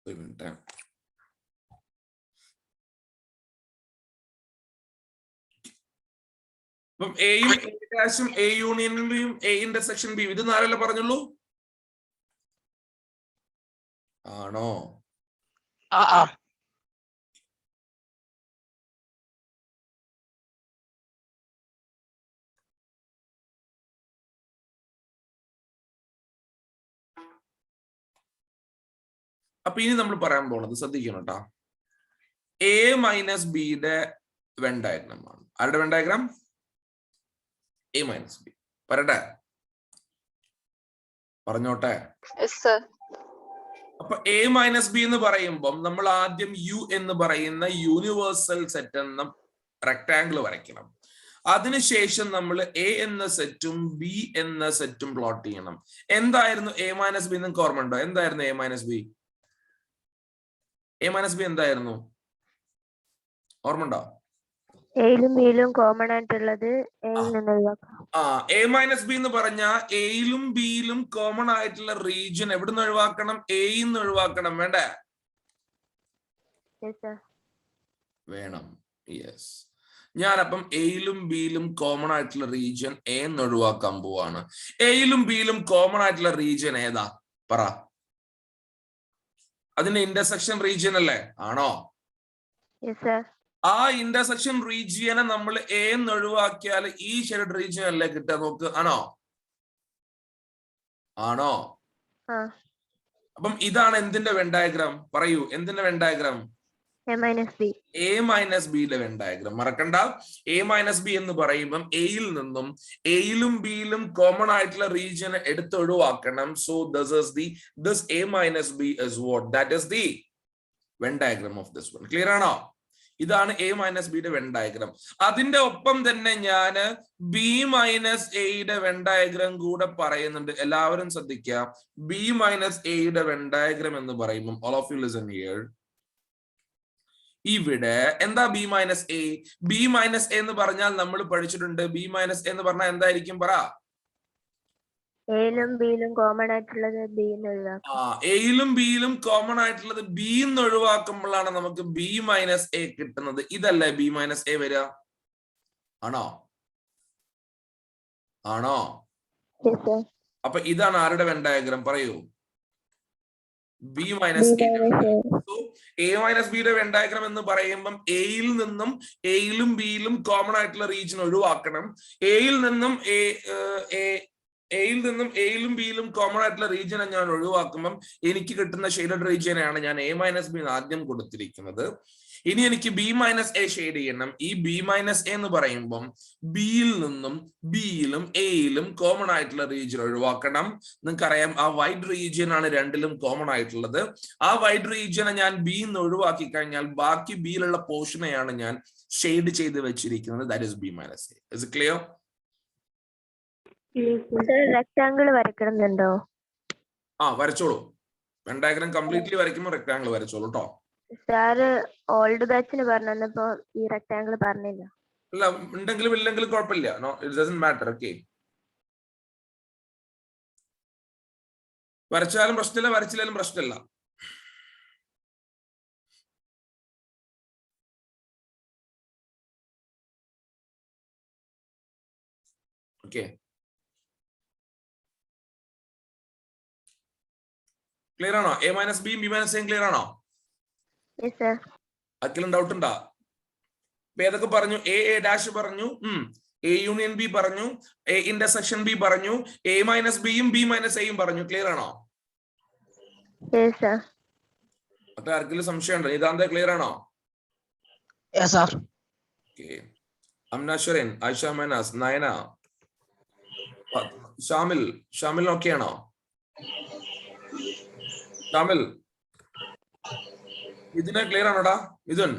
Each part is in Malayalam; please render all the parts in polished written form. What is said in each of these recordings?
ഒരു മിനിറ്റ്. അപ്പം എയും എ ഡാഷും എ യൂണിയനും ബിയും എ ഇന്റർസെക്ഷൻ ബിയും ഇത് നാലല്ലേ പറഞ്ഞുള്ളൂ? ആണോ? അപ്പൊ ഇനി നമ്മൾ പറയാൻ പോണത് ശ്രദ്ധിക്കണം കേട്ടോ. എ മൈനസ് ബിയുടെ വെൻ ഡയഗ്രാം ആണ്. ആരുടെ when diagram? A minus B. പറയട്ടെ? പറഞ്ഞോട്ടെ. അപ്പൊ എ മൈനസ് ബി എന്ന് പറയുമ്പം നമ്മൾ ആദ്യം യു എന്ന് പറയുന്ന യൂണിവേഴ്സൽ സെറ്റ് എന്ന റെക്ടാംഗിൾ വരയ്ക്കണം. അതിനുശേഷം നമ്മൾ എ എന്ന സെറ്റും ബി എന്ന സെറ്റും പ്ലോട്ട് ചെയ്യണം. എന്തായിരുന്നു എ മൈനസ് ബി? നിങ്ങൾക്ക് ഓർമ്മ ഉണ്ടോ? എന്തായിരുന്നു A minus B? A minus B എന്തായിരുന്നു? ഓർമ്മ ഉണ്ടോ? എയിലും ബിയിലും കോമൺ ആയിട്ടുള്ളത് എ മൈനസ് ബി എന്ന് പറഞ്ഞാൽ എയിലും ബിയിലും കോമൺ ആയിട്ടുള്ള റീജിയൻ എവിടുന്ന് ഒഴിവാക്കണം? എയിൽ നിന്ന് ഒഴിവാക്കണം. വേണ്ടേ? വേണം. യെസ്. ഞാനപ്പം എയിലും ബിയിലും കോമൺ ആയിട്ടുള്ള റീജിയൻ എ എന്ന് ഒഴിവാക്കാൻ പോവാണ്. എയിലും ബിയിലും കോമൺ ആയിട്ടുള്ള റീജിയൻ ഏതാ? പറ. അതിന്റെ ഇന്റർസെക്ഷൻ റീജിയൻ അല്ലേ? ആണോ? ആ ഇന്റർസെക്ഷൻ റീജിയനെ നമ്മൾ എ എന്ന് ഒഴിവാക്കിയാൽ ഈ ഷെയ്ഡ് റീജിയൻ അല്ലേ കിട്ടുക? നോക്ക്. ആണോ? ആണോ? അപ്പം ഇതാണ് എന്തിന്റെ വെൻ ഡയഗ്രാം? പറയൂ, എന്തിന്റെ വെൻ ഡയഗ്രാം? എ മൈനസ് ബിയുടെ വെൻ ഡയഗ്രാം. മറക്കണ്ട, എ മൈനസ് ബി എന്ന് പറയുമ്പം എയിൽ നിന്നും എയിലും ബിയിലും കോമൺ ആയിട്ടുള്ള റീജിയനെ എടുത്ത് ഒഴിവാക്കണം. So this A minus B is what? That is the Venn diagram of this one. Clear ആണോ? ഇതാണ് എ മൈനസ് ബിയുടെ വെൻ ഡയഗ്രാം. അതിന്റെ ഒപ്പം തന്നെ ഞാൻ ബി മൈനസ് എയുടെ വെൻ ഡയഗ്രാം കൂടെ പറയുന്നുണ്ട്. എല്ലാവരും ശ്രദ്ധിക്കുക. ബി മൈനസ് എയുടെ വെൻ ഡയഗ്രാം എന്ന് പറയുമ്പോൾ all of you listen here. ഇവിടെ എന്താ B minus A? B minus A എന്ന് പറഞ്ഞാൽ നമ്മൾ പഠിച്ചിട്ടുണ്ട്. ബി മൈനസ് എന്ന് പറഞ്ഞാൽ എന്തായിരിക്കും? പറ. എയിലും ബിയിലും കോമൺ ആയിട്ടുള്ളത് ബി എന്ന് ഒഴിവാക്കും. എയിലും ബിയിലും കോമൺ ആയിട്ടുള്ളത് ബി എന്ന് ഒഴിവാക്കുമ്പോഴാണ് നമുക്ക് ബി മൈനസ് എ കിട്ടുന്നത്. ഇതല്ലേ ബി മൈനസ് എ വരിക? ആണോ? ആണോ? അപ്പൊ ഇതാണ് ആരുടെ വെൻ ഡയഗ്രാം? പറയൂ. ബി മൈനസ് എ മൈനസ് ബിയുടെ വെൻ ഡയഗ്രാം എന്ന് പറയുമ്പം എയിൽ നിന്നും എയിലും ബിയിലും കോമൺ ആയിട്ടുള്ള റീജിയൻ ഒഴിവാക്കണം. എയിൽ നിന്നും എയിലും ബിയിലും കോമൺ ആയിട്ടുള്ള റീജിയനെ ഞാൻ ഒഴിവാക്കുമ്പം എനിക്ക് കിട്ടുന്ന ഷെയ്ഡഡ് റീജിയനാണ് ഞാൻ എ മൈനസ് ബി ആദ്യം കൊടുത്തിരിക്കുന്നത്. ഇനി എനിക്ക് ബി മൈനസ് എ ഷെയ്ഡ് ചെയ്യണം. ഈ ബി മൈനസ് എ എന്ന് പറയുമ്പം ബിയിൽ നിന്നും ബിയിലും എയിലും കോമൺ ആയിട്ടുള്ള റീജിയൻ ഒഴിവാക്കണം. നിങ്ങൾക്കറിയാം ആ വൈഡ് റീജിയൻ ആണ് രണ്ടിലും കോമൺ ആയിട്ടുള്ളത്. ആ വൈഡ് റീജിയനെ ഞാൻ ബി എന്ന് ഒഴിവാക്കി കഴിഞ്ഞാൽ ബാക്കി ബിയിലുള്ള പോർഷനെയാണ് ഞാൻ ഷെയ്ഡ് ചെയ്ത് വെച്ചിരിക്കുന്നത്. That is B minus A. Is it clear? Rectangle വരയ്ക്കണമെന്നുണ്ടോ? വരച്ചോളൂ. വെൻ ഡയഗ്രാം കംപ്ലീറ്റ്ലി വരയ്ക്കുമ്പോൾ റെക്ടാംഗിൾ വരച്ചോളൂ കേട്ടോ. സാറ് ഓൾഡ് ബാച്ചിന് പറഞ്ഞപ്പോ ഈ റെക്ടാംഗിൾ പറഞ്ഞില്ല. അല്ല, ഉണ്ടെങ്കിലും ഇല്ലെങ്കിലും കുഴപ്പമില്ല. No, it doesn't matter. Okay, വരച്ചാലും പ്രശ്നമില്ല, വരച്ചില്ലാലും പ്രശ്നമില്ല. ഓക്കെ, ക്ലിയർ ആണോ? എ മൈനസ് ബിയും ബി മൈനസ് എയും ക്ലിയർ ആണോ? ആർക്കെങ്കിലും ഡൗട്ട് ഉണ്ടോ? ഏതൊക്കെ പറഞ്ഞു? എ ഡാഷ് പറഞ്ഞു, എ യൂണിയൻ ബി പറഞ്ഞു, എ ഇന്റർസെക്ഷൻ ബി പറഞ്ഞു, എ മൈനസ് ബിയും ബി മൈനസ് എയും പറഞ്ഞു. ക്ലിയർ ആണോ? മറ്റേ ആർക്കെങ്കിലും സംശയം ഉണ്ടോ? ഇതാന്താ ക്ലിയർ ആണോ? അംനാശ്വരൻ, ആയിഷ മനാസ്, നയന, ഷാമിൽ ഓക്കെയാണോ? ഷാമിൽ, ഇതിനെ ക്ലിയർ ആണോടാ? മിഥുൻ,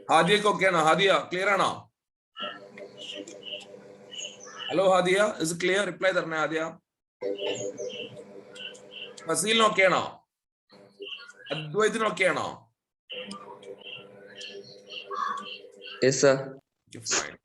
ഹാദിയക്ക് ഓക്കെയാണോ? ഹാദിയ ക്ലിയർ ആണോ? Hello Hadiya, is clear? Reply തരണേ ഹാദിയ. ഫസീലിന് ഓക്കെയാണോ? അദ്വൈതിന് ഓക്കെയാണോ? Yes, sir. Fine.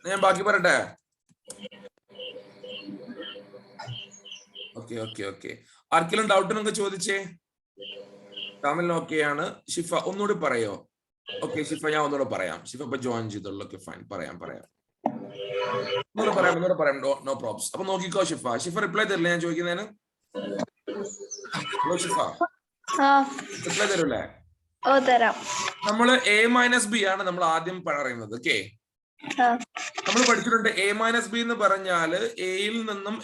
ഞാൻ ബാക്കി പറയട്ടെ. ഓക്കെ. ആർക്കെങ്കിലും ഡൗട്ട് നിങ്ങൾക്ക് ചോദിച്ചേ? തമിഴ് ഓക്കെയാണ്. ഷിഫ ഒന്നുകൂടി പറയോ? ഓക്കെ ഷിഫ, ഞാൻ ഒന്നുകൂടെ പറയാം. ഷിഫ ഇപ്പൊ ജോയിൻ ചെയ്തോളൂ. ഓക്കെ ഫൈൻ, പറയാം. ഒന്നുകൂടെ പറയാം. No problems. അപ്പൊ നോക്കിക്കോ ഷിഫ റിപ്ലൈ തരില്ലേ ഞാൻ ചോദിക്കുന്നതിന്? ഹലോ ഷിഫ, റിപ്ലൈ തരൂല്ലേ? തരാം. നമ്മള് A-B ആണ് നമ്മൾ ആദ്യം പറയുന്നത്. ഓക്കെ, നമ്മൾ പഠിച്ചിട്ടുണ്ട് A-B എന്ന് പറഞ്ഞാല് എയിൽ നിന്നും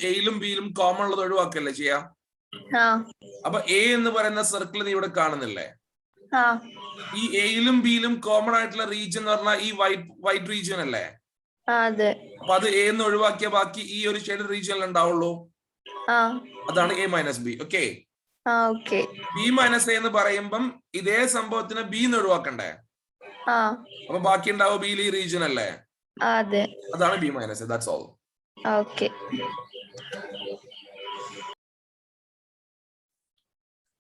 ബിയിലും കോമൺ ഉള്ളത് ഒഴിവാക്കല്ലേ ചെയ്യാം. അപ്പൊ എ എന്ന് പറയുന്ന സർക്കിൾ നീ ഇവിടെ കാണുന്നില്ലേ? ഈ എയിലും ബിയിലും കോമൺ ആയിട്ടുള്ള റീജിയൻ എന്ന് പറഞ്ഞാൽ ഈ വൈറ്റ് റീജിയൻ അല്ലേ? അപ്പൊ അത് എ എന്ന് ഒഴിവാക്കിയ ബാക്കി ഈ ഒരു ഷെയ്ഡ് റീജിയനിൽ ഉണ്ടാവുള്ളൂ. അതാണ് A-B. ഓക്കെ. B-A എന്ന് പറയുമ്പം ഇതേ സംഭവത്തിന് ബി എന്ന് ഒഴിവാക്കണ്ടേ? അപ്പൊ ബാക്കി ഉണ്ടാവും ബിയിൽ ഈ റീജിയൻ അല്ലേ? അതാണ് B-. That's all.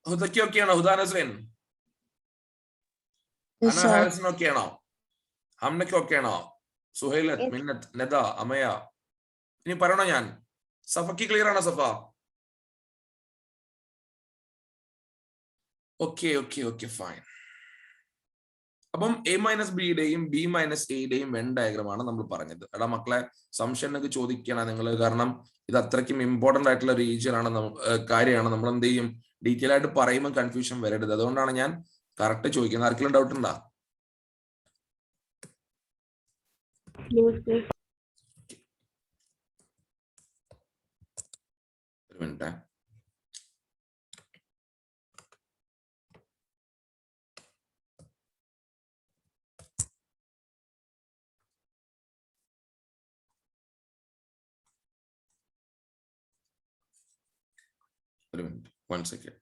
ഹുദയ്ക്ക് ഓക്കെയാണോ? ഹുദാ നസ്രീൻ, അന ഹാരിസിന് ഓക്കെയാണോ? ഹംനയ്ക്ക് ഓക്കെയാണോ? സുഹൈലത്ത്, മിന്നത്ത്, നദ, അമയ, ഇനി പറയണോ ഞാൻ? സഫയ്ക്ക് ക്ലിയർ ആണോ സഫ? Okay fine. അപ്പം A-Bയുടെയും B-Aയുടെയും വെൻ ഡയഗ്രാം ആണ് നമ്മൾ പറഞ്ഞത്. എടാ മക്കളെ, സംശയം ചോദിക്കണം നിങ്ങൾ, കാരണം ഇത് അത്രയ്ക്കും ഇമ്പോർട്ടന്റ് ആയിട്ടുള്ള റീജിയൻ ആണ്, കാര്യമാണ്. നമ്മൾ എന്ത് ചെയ്യും, ഡീറ്റെയിൽ ആയിട്ട് പറയുമ്പോൾ കൺഫ്യൂഷൻ വരരുത്. അതുകൊണ്ടാണ് ഞാൻ കറക്റ്റ് ചോദിക്കുന്നത്. ആർക്കെങ്കിലും ഡൗട്ട് ഉണ്ടോ? ഒരു minute. One second.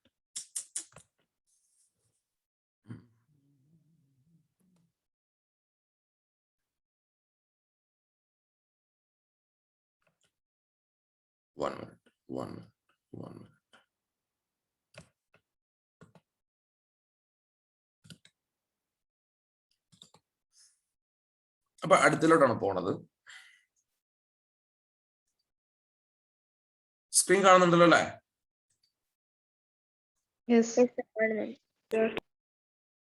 One minute. അപ്പൊ അടുത്തിലോട്ടാണ് പോണത്. സ്ക്രീൻ കാണുന്നുണ്ടല്ലോ അല്ലേ?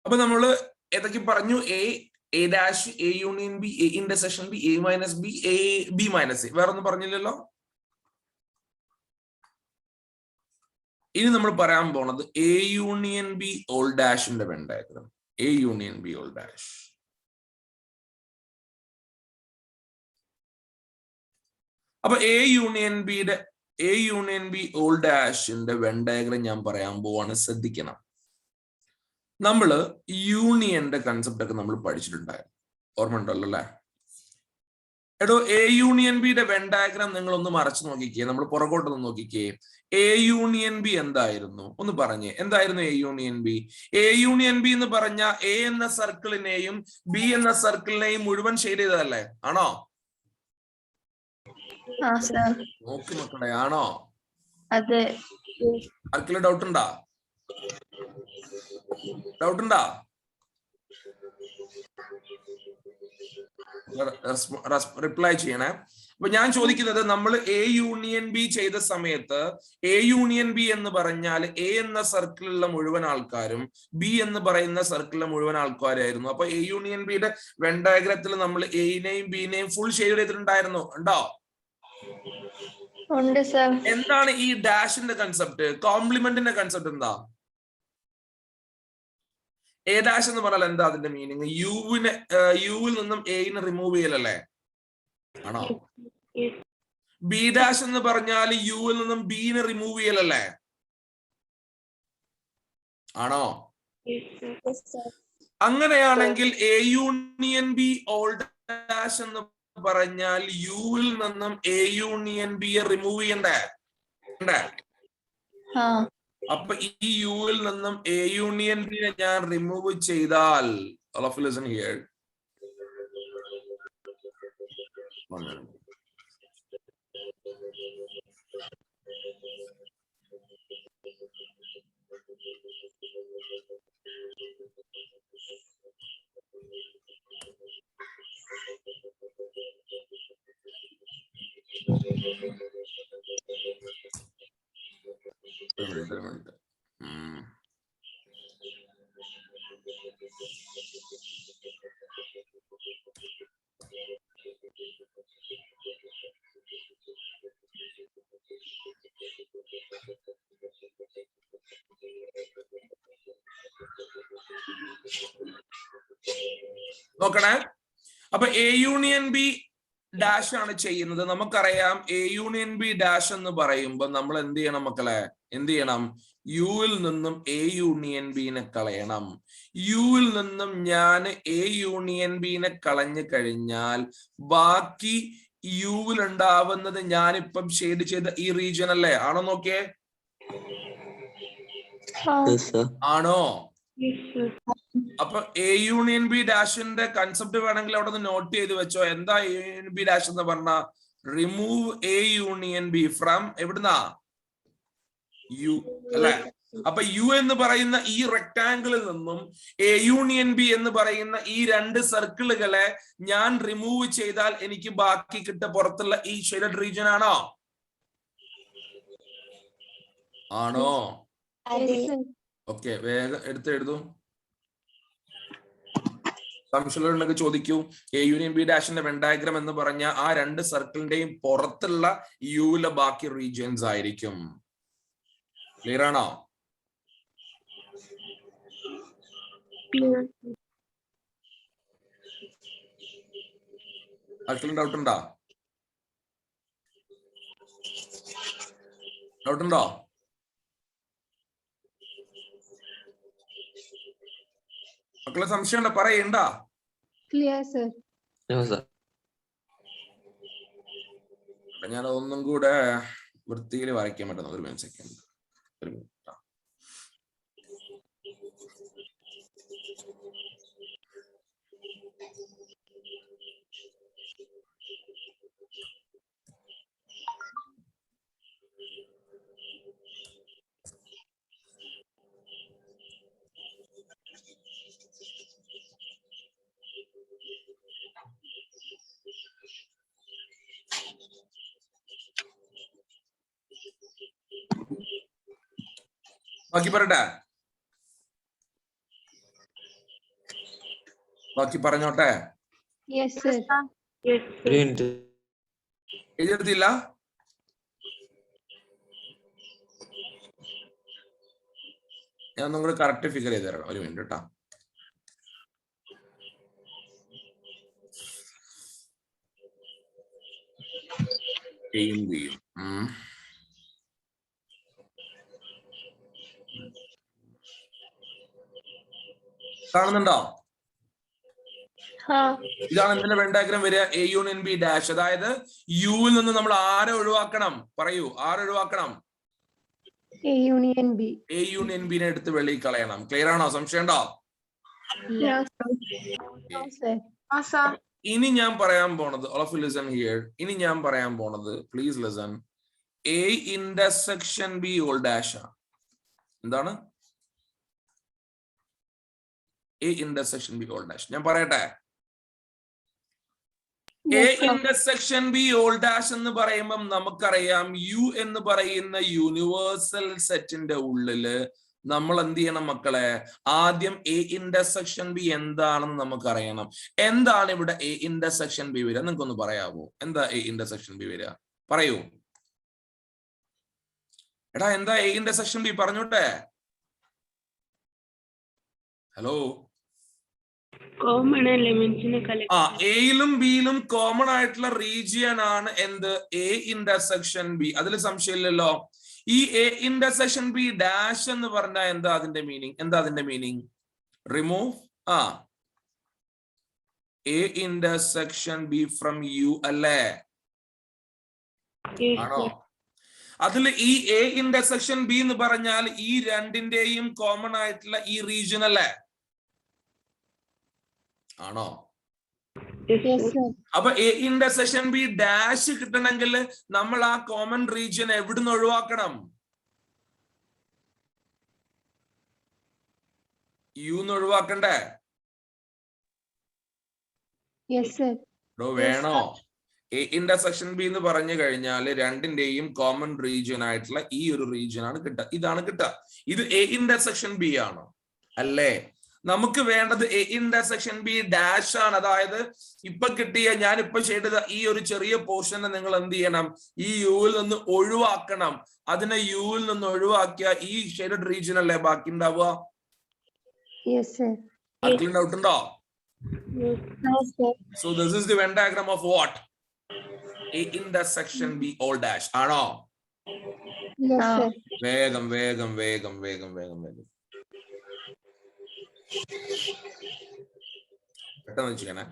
അപ്പൊ നമ്മള് ഏതൊക്കെ പറഞ്ഞു? A dash, A union B, A intersection B, A-B, B-A. വേറൊന്നും പറഞ്ഞില്ലല്ലോ. ഇനി നമ്മൾ പറയാൻ പോണത് A യൂണിയൻ ബി ഓൾ ഡാഷിന്റെ Venn diagram. A union B whole dash. അപ്പൊ A യൂണിയൻ ബി ഓൾ ഡാഷിന്റെ വെൻ ഡയഗ്രാം ഞാൻ പറയാൻ പോവാണ്. ശ്രദ്ധിക്കണം. നമ്മള് യൂണിയന്റെ കൺസെപ്റ്റ് ഒക്കെ നമ്മൾ പഠിച്ചിട്ടുണ്ടായിരുന്നു, ഓർമ്മ ഉണ്ടല്ലോ അല്ലെ? എടോ, A യൂണിയൻ ബിയുടെ വെൻ ഡയഗ്രാം നിങ്ങൾ ഒന്ന് മറച്ചു നോക്കിക്കേ, നമ്മൾ പുറകോട്ടൊന്ന് നോക്കിക്കേ. A യൂണിയൻ ബി എന്തായിരുന്നു ഒന്ന് പറഞ്ഞേ. എന്തായിരുന്നു A union B? A union B എന്ന് പറഞ്ഞ A എന്ന സർക്കിളിനെയും B എന്ന സർക്കിളിനെയും മുഴുവൻ ഷെയ്ഡ് ചെയ്തതല്ലേ? ആണോ? നോക്ക് മക്കളെ, ആണോ? ആർക്കെങ്കിലും ഡൗട്ട് ഉണ്ടോ? റിപ്ലൈ ചെയ്യണേ. അപ്പൊ ഞാൻ ചോദിക്കുന്നത്, നമ്മൾ A യൂണിയൻ ബി ചെയ്ത സമയത്ത് A യൂണിയൻ ബി എന്ന് പറഞ്ഞാൽ A എന്ന സർക്കിളിലുള്ള മുഴുവൻ ആൾക്കാരും B എന്ന് പറയുന്ന സർക്കിളിലെ മുഴുവൻ ആൾക്കാരായിരുന്നു. അപ്പൊ A യൂണിയൻ ബിയുടെ വെൻ ഡയഗ്രത്തിൽ നമ്മൾ എനെയും ബിനെയും ഫുൾ ഷെയ്ഡ് ചെയ്തിട്ടുണ്ടായിരുന്നു. ഉണ്ടോ? എന്താണ് ഈ ഡാഷിന്റെ കൺസെപ്റ്റ്? കോംപ്ലിമെന്റിന്റെ കൺസെപ്റ്റ് എന്താ? A ഡാഷ് എന്ന് പറഞ്ഞാൽ എന്താ അതിന്റെ മീനിങ്? യുവിൽ നിന്നും എനെ റിമൂവ് ചെയ്യലല്ലേ? ആണോ? B ഡാഷ് എന്ന് പറഞ്ഞാൽ യുവിൽ നിന്നും ബിനെ റിമൂവ് ചെയ്യലല്ലേ? ആണോ? അങ്ങനെയാണെങ്കിൽ A union B whole dash എന്ന് പറഞ്ഞാൽ യുവിൽ നിന്നും A യൂണിയൻ ബിയെ റിമൂവ് ചെയ്യണ്ടേ? അപ്പൊ ഈ യുവിൽ നിന്നും A യൂണിയൻ ബിയെ ഞാൻ റിമൂവ് ചെയ്താൽ, all of you listen here. ഒരു മിനിറ്റ്. നോക്കണേ. അപ്പൊ എ യൂണിയൻ ബി ഡാഷ് ആണ് ചെയ്യുന്നത്. നമുക്കറിയാം എ യൂണിയൻ ബി ഡാഷ് എന്ന് പറയുമ്പോൾ നമ്മൾ എന്ത് ചെയ്യണം മക്കളെ? എന്ത് ചെയ്യണം? യുവിൽ നിന്നും എ യൂണിയൻ ബിനെ കളയണം. യുവിൽ നിന്നും ഞാൻ എ യൂണിയൻ ബിനെ കളഞ്ഞു കഴിഞ്ഞാൽ ബാക്കി യുവിൽ ഉണ്ടാവുന്നത് ഞാനിപ്പം ഷെയ്ഡ് ചെയ്ത ഈ റീജിയൻ അല്ലേ? ആണോ? നോക്കിയേ, ആണോ? അപ്പൊ എ യൂണിയൻ ബി ഡാഷിന്റെ കൺസെപ്റ്റ് വേണമെങ്കിൽ അവിടെ നിന്ന് നോട്ട് ചെയ്ത് വെച്ചോ. എന്താ എ യൂണിയൻ ബി ഡാഷ് എന്ന് പറഞ്ഞ? Remove A union B from എവിടുന്നാ? യു അല്ലെ? അപ്പൊ യു എന്ന് പറയുന്ന ഈ റെക്ടാംഗിളിൽ നിന്നും എ യൂണിയൻ ബി എന്ന് പറയുന്ന ഈ രണ്ട് സർക്കിളുകളെ ഞാൻ റിമൂവ് ചെയ്താൽ എനിക്ക് ബാക്കി കിട്ട പുറത്തുള്ള ഈ ഷെയ്ഡഡ് റീജിയൻ ആണോ? ആണോ? ഓക്കെ, വേഗം എഴുതും. സംശയമുണ്ടെങ്കിൽ ചോദിക്കൂ. എ യൂണിയൻ ബി ഡാഷിന്റെ വെൻ ഡയഗ്രാം എന്ന് പറഞ്ഞ ആ രണ്ട് സർക്കിളിന്റെയും പുറത്തുള്ള യുവിലെ ബാക്കി റീജിയൻസ് ആയിരിക്കും. ക്ലിയർ ആണോ? ആർക്കെങ്കിലും ഡൗട്ട് ഉണ്ടോ? മക്കളെ സംശയം ഉണ്ടോ? പറയണ്ട. ഞാൻ ഒന്നും കൂടെ വൃത്തിയിൽ വരയ്ക്കാൻ പറ്റുന്ന ഒരു സെക്കൻഡ്. ഒരു മിനിറ്റ്. ബാക്കി പറയട്ടെ? ബാക്കി പറഞ്ഞോട്ടെ? എഴുതിയെടുത്തില്ല? ഞാൻ ഒന്നും കൂടെ കറക്റ്റ് ഫിഗർ ചെയ്ത് തരണം. ഒരു മിനിറ്റ് കേട്ടോ. കാണുന്നുണ്ടോ? ഇതാണ് എന്തിന്റെ വെൻ ഡയഗ്രാം വരിക? A union B dash. അതായത് യുവിൽ നിന്ന് നമ്മൾ ആരെ ഒഴിവാക്കണം? പറയൂ, ആരൊഴിവാക്കണം? എ യൂണിയൻ ബിനെ എടുത്ത് വെളിയിൽ കളയണം. ക്ലിയർ ആണോ? സംശയം ഉണ്ടോ? ഇനി ഞാൻ പറയാൻ പോണത്, all of you listen here. ഇനി ഞാൻ പറയാൻ പോണത്, please listen. A intersection B whole dash. എന്താണ് A intersection B whole dash? ഞാൻ പറയട്ടെ. A intersection B whole dash എന്ന് പറയുമ്പം നമുക്കറിയാം യു എന്ന് പറയുന്ന യൂണിവേഴ്സൽ സെറ്റിന്റെ ഉള്ളില് നമ്മൾ എന്ത് ചെയ്യണം മക്കളെ? ആദ്യം എ ഇന്റർസെക്ഷൻ ബി എന്താണെന്ന് നമുക്കറിയണം. എന്താണ് ഇവിടെ എ ഇന്റർസെക്ഷൻ ബി വരിക? നിങ്ങൾക്കൊന്ന് പറയാമോ? എന്താ എ ഇന്റർസെക്ഷൻ ബി വരിക? പറയൂ. എടാ, എന്താ എ ഇന്റർസെക്ഷൻ ബി? പറഞ്ഞോട്ടെ. ഹലോ. കോമൺ എലിമെന്റ്സിനെ കളക്ട്. എയിലും ബിയിലും കോമൺ ആയിട്ടുള്ള റീജിയൻ ആണ് എന്ത്? A intersection B. അതിൽ സംശയമില്ലല്ലോ. ഈ എ ഇന്റർസെക്ഷൻ ബി ഡാഷ് എന്ന് പറഞ്ഞാൽ എന്താ അതിന്റെ മീനിങ്? എന്താ അതിന്റെ meaning? Remove A intersection B from U അല്ലേ? ആണോ? അതിൽ ഈ എ ഇന്റർസെക്ഷൻ ബി എന്ന് പറഞ്ഞാൽ ഈ രണ്ടിന്റെയും കോമൺ ആയിട്ടുള്ള ഈ റീജിയൻ അല്ലേ? ആണോ? അപ്പൊ എ ഇന്റർസെക്ഷൻ ബി ഡാഷ് കിട്ടണമെങ്കിൽ നമ്മൾ ആ കോമൺ റീജിയൻ എവിടുന്ന് ഒഴിവാക്കണം? യുന്ന് ഒഴിവാക്കണ്ടേ? വേണോ? എ ഇന്റർസെക്ഷൻ ബി എന്ന് പറഞ്ഞു കഴിഞ്ഞാൽ രണ്ടിന്റെയും കോമൺ റീജിയൻ ആയിട്ടുള്ള ഈ ഒരു റീജിയൻ ആണ് കിട്ടുക. ഇതാണ് കിട്ടുക. ഇത് എ ഇന്റർസെക്ഷൻ ബി ആണ് അല്ലേ? നമുക്ക് വേണ്ടത് എ ഇന്റർസെക്ഷൻ ബി ഡാഷ് ആണ്. അതായത് ഇപ്പൊ കിട്ടിയ ഞാൻ ഇപ്പൊ ചെയ്തത് ഈ ഒരു ചെറിയ പോർഷനെ നിങ്ങൾ എന്ത് ചെയ്യണം? ഈ യുവിൽ നിന്ന് ഒഴിവാക്കണം. അതിനെ യുവിൽ നിന്ന് ഒഴിവാക്കിയ ഈ ഷെയ്ഡഡ് റീജിയൻ അല്ലേ ബാക്കി ഉണ്ടാവുക? ആർക്കെങ്കിലും ഡൗട്ട് ഉണ്ടോ? So this is the Venn diagram of what? A intersection B all dash. ആണോ? വേഗം വേഗം വേഗം വേഗം വേഗം വേഗം പെട്ടെന്ന് ചെയ്യണേ.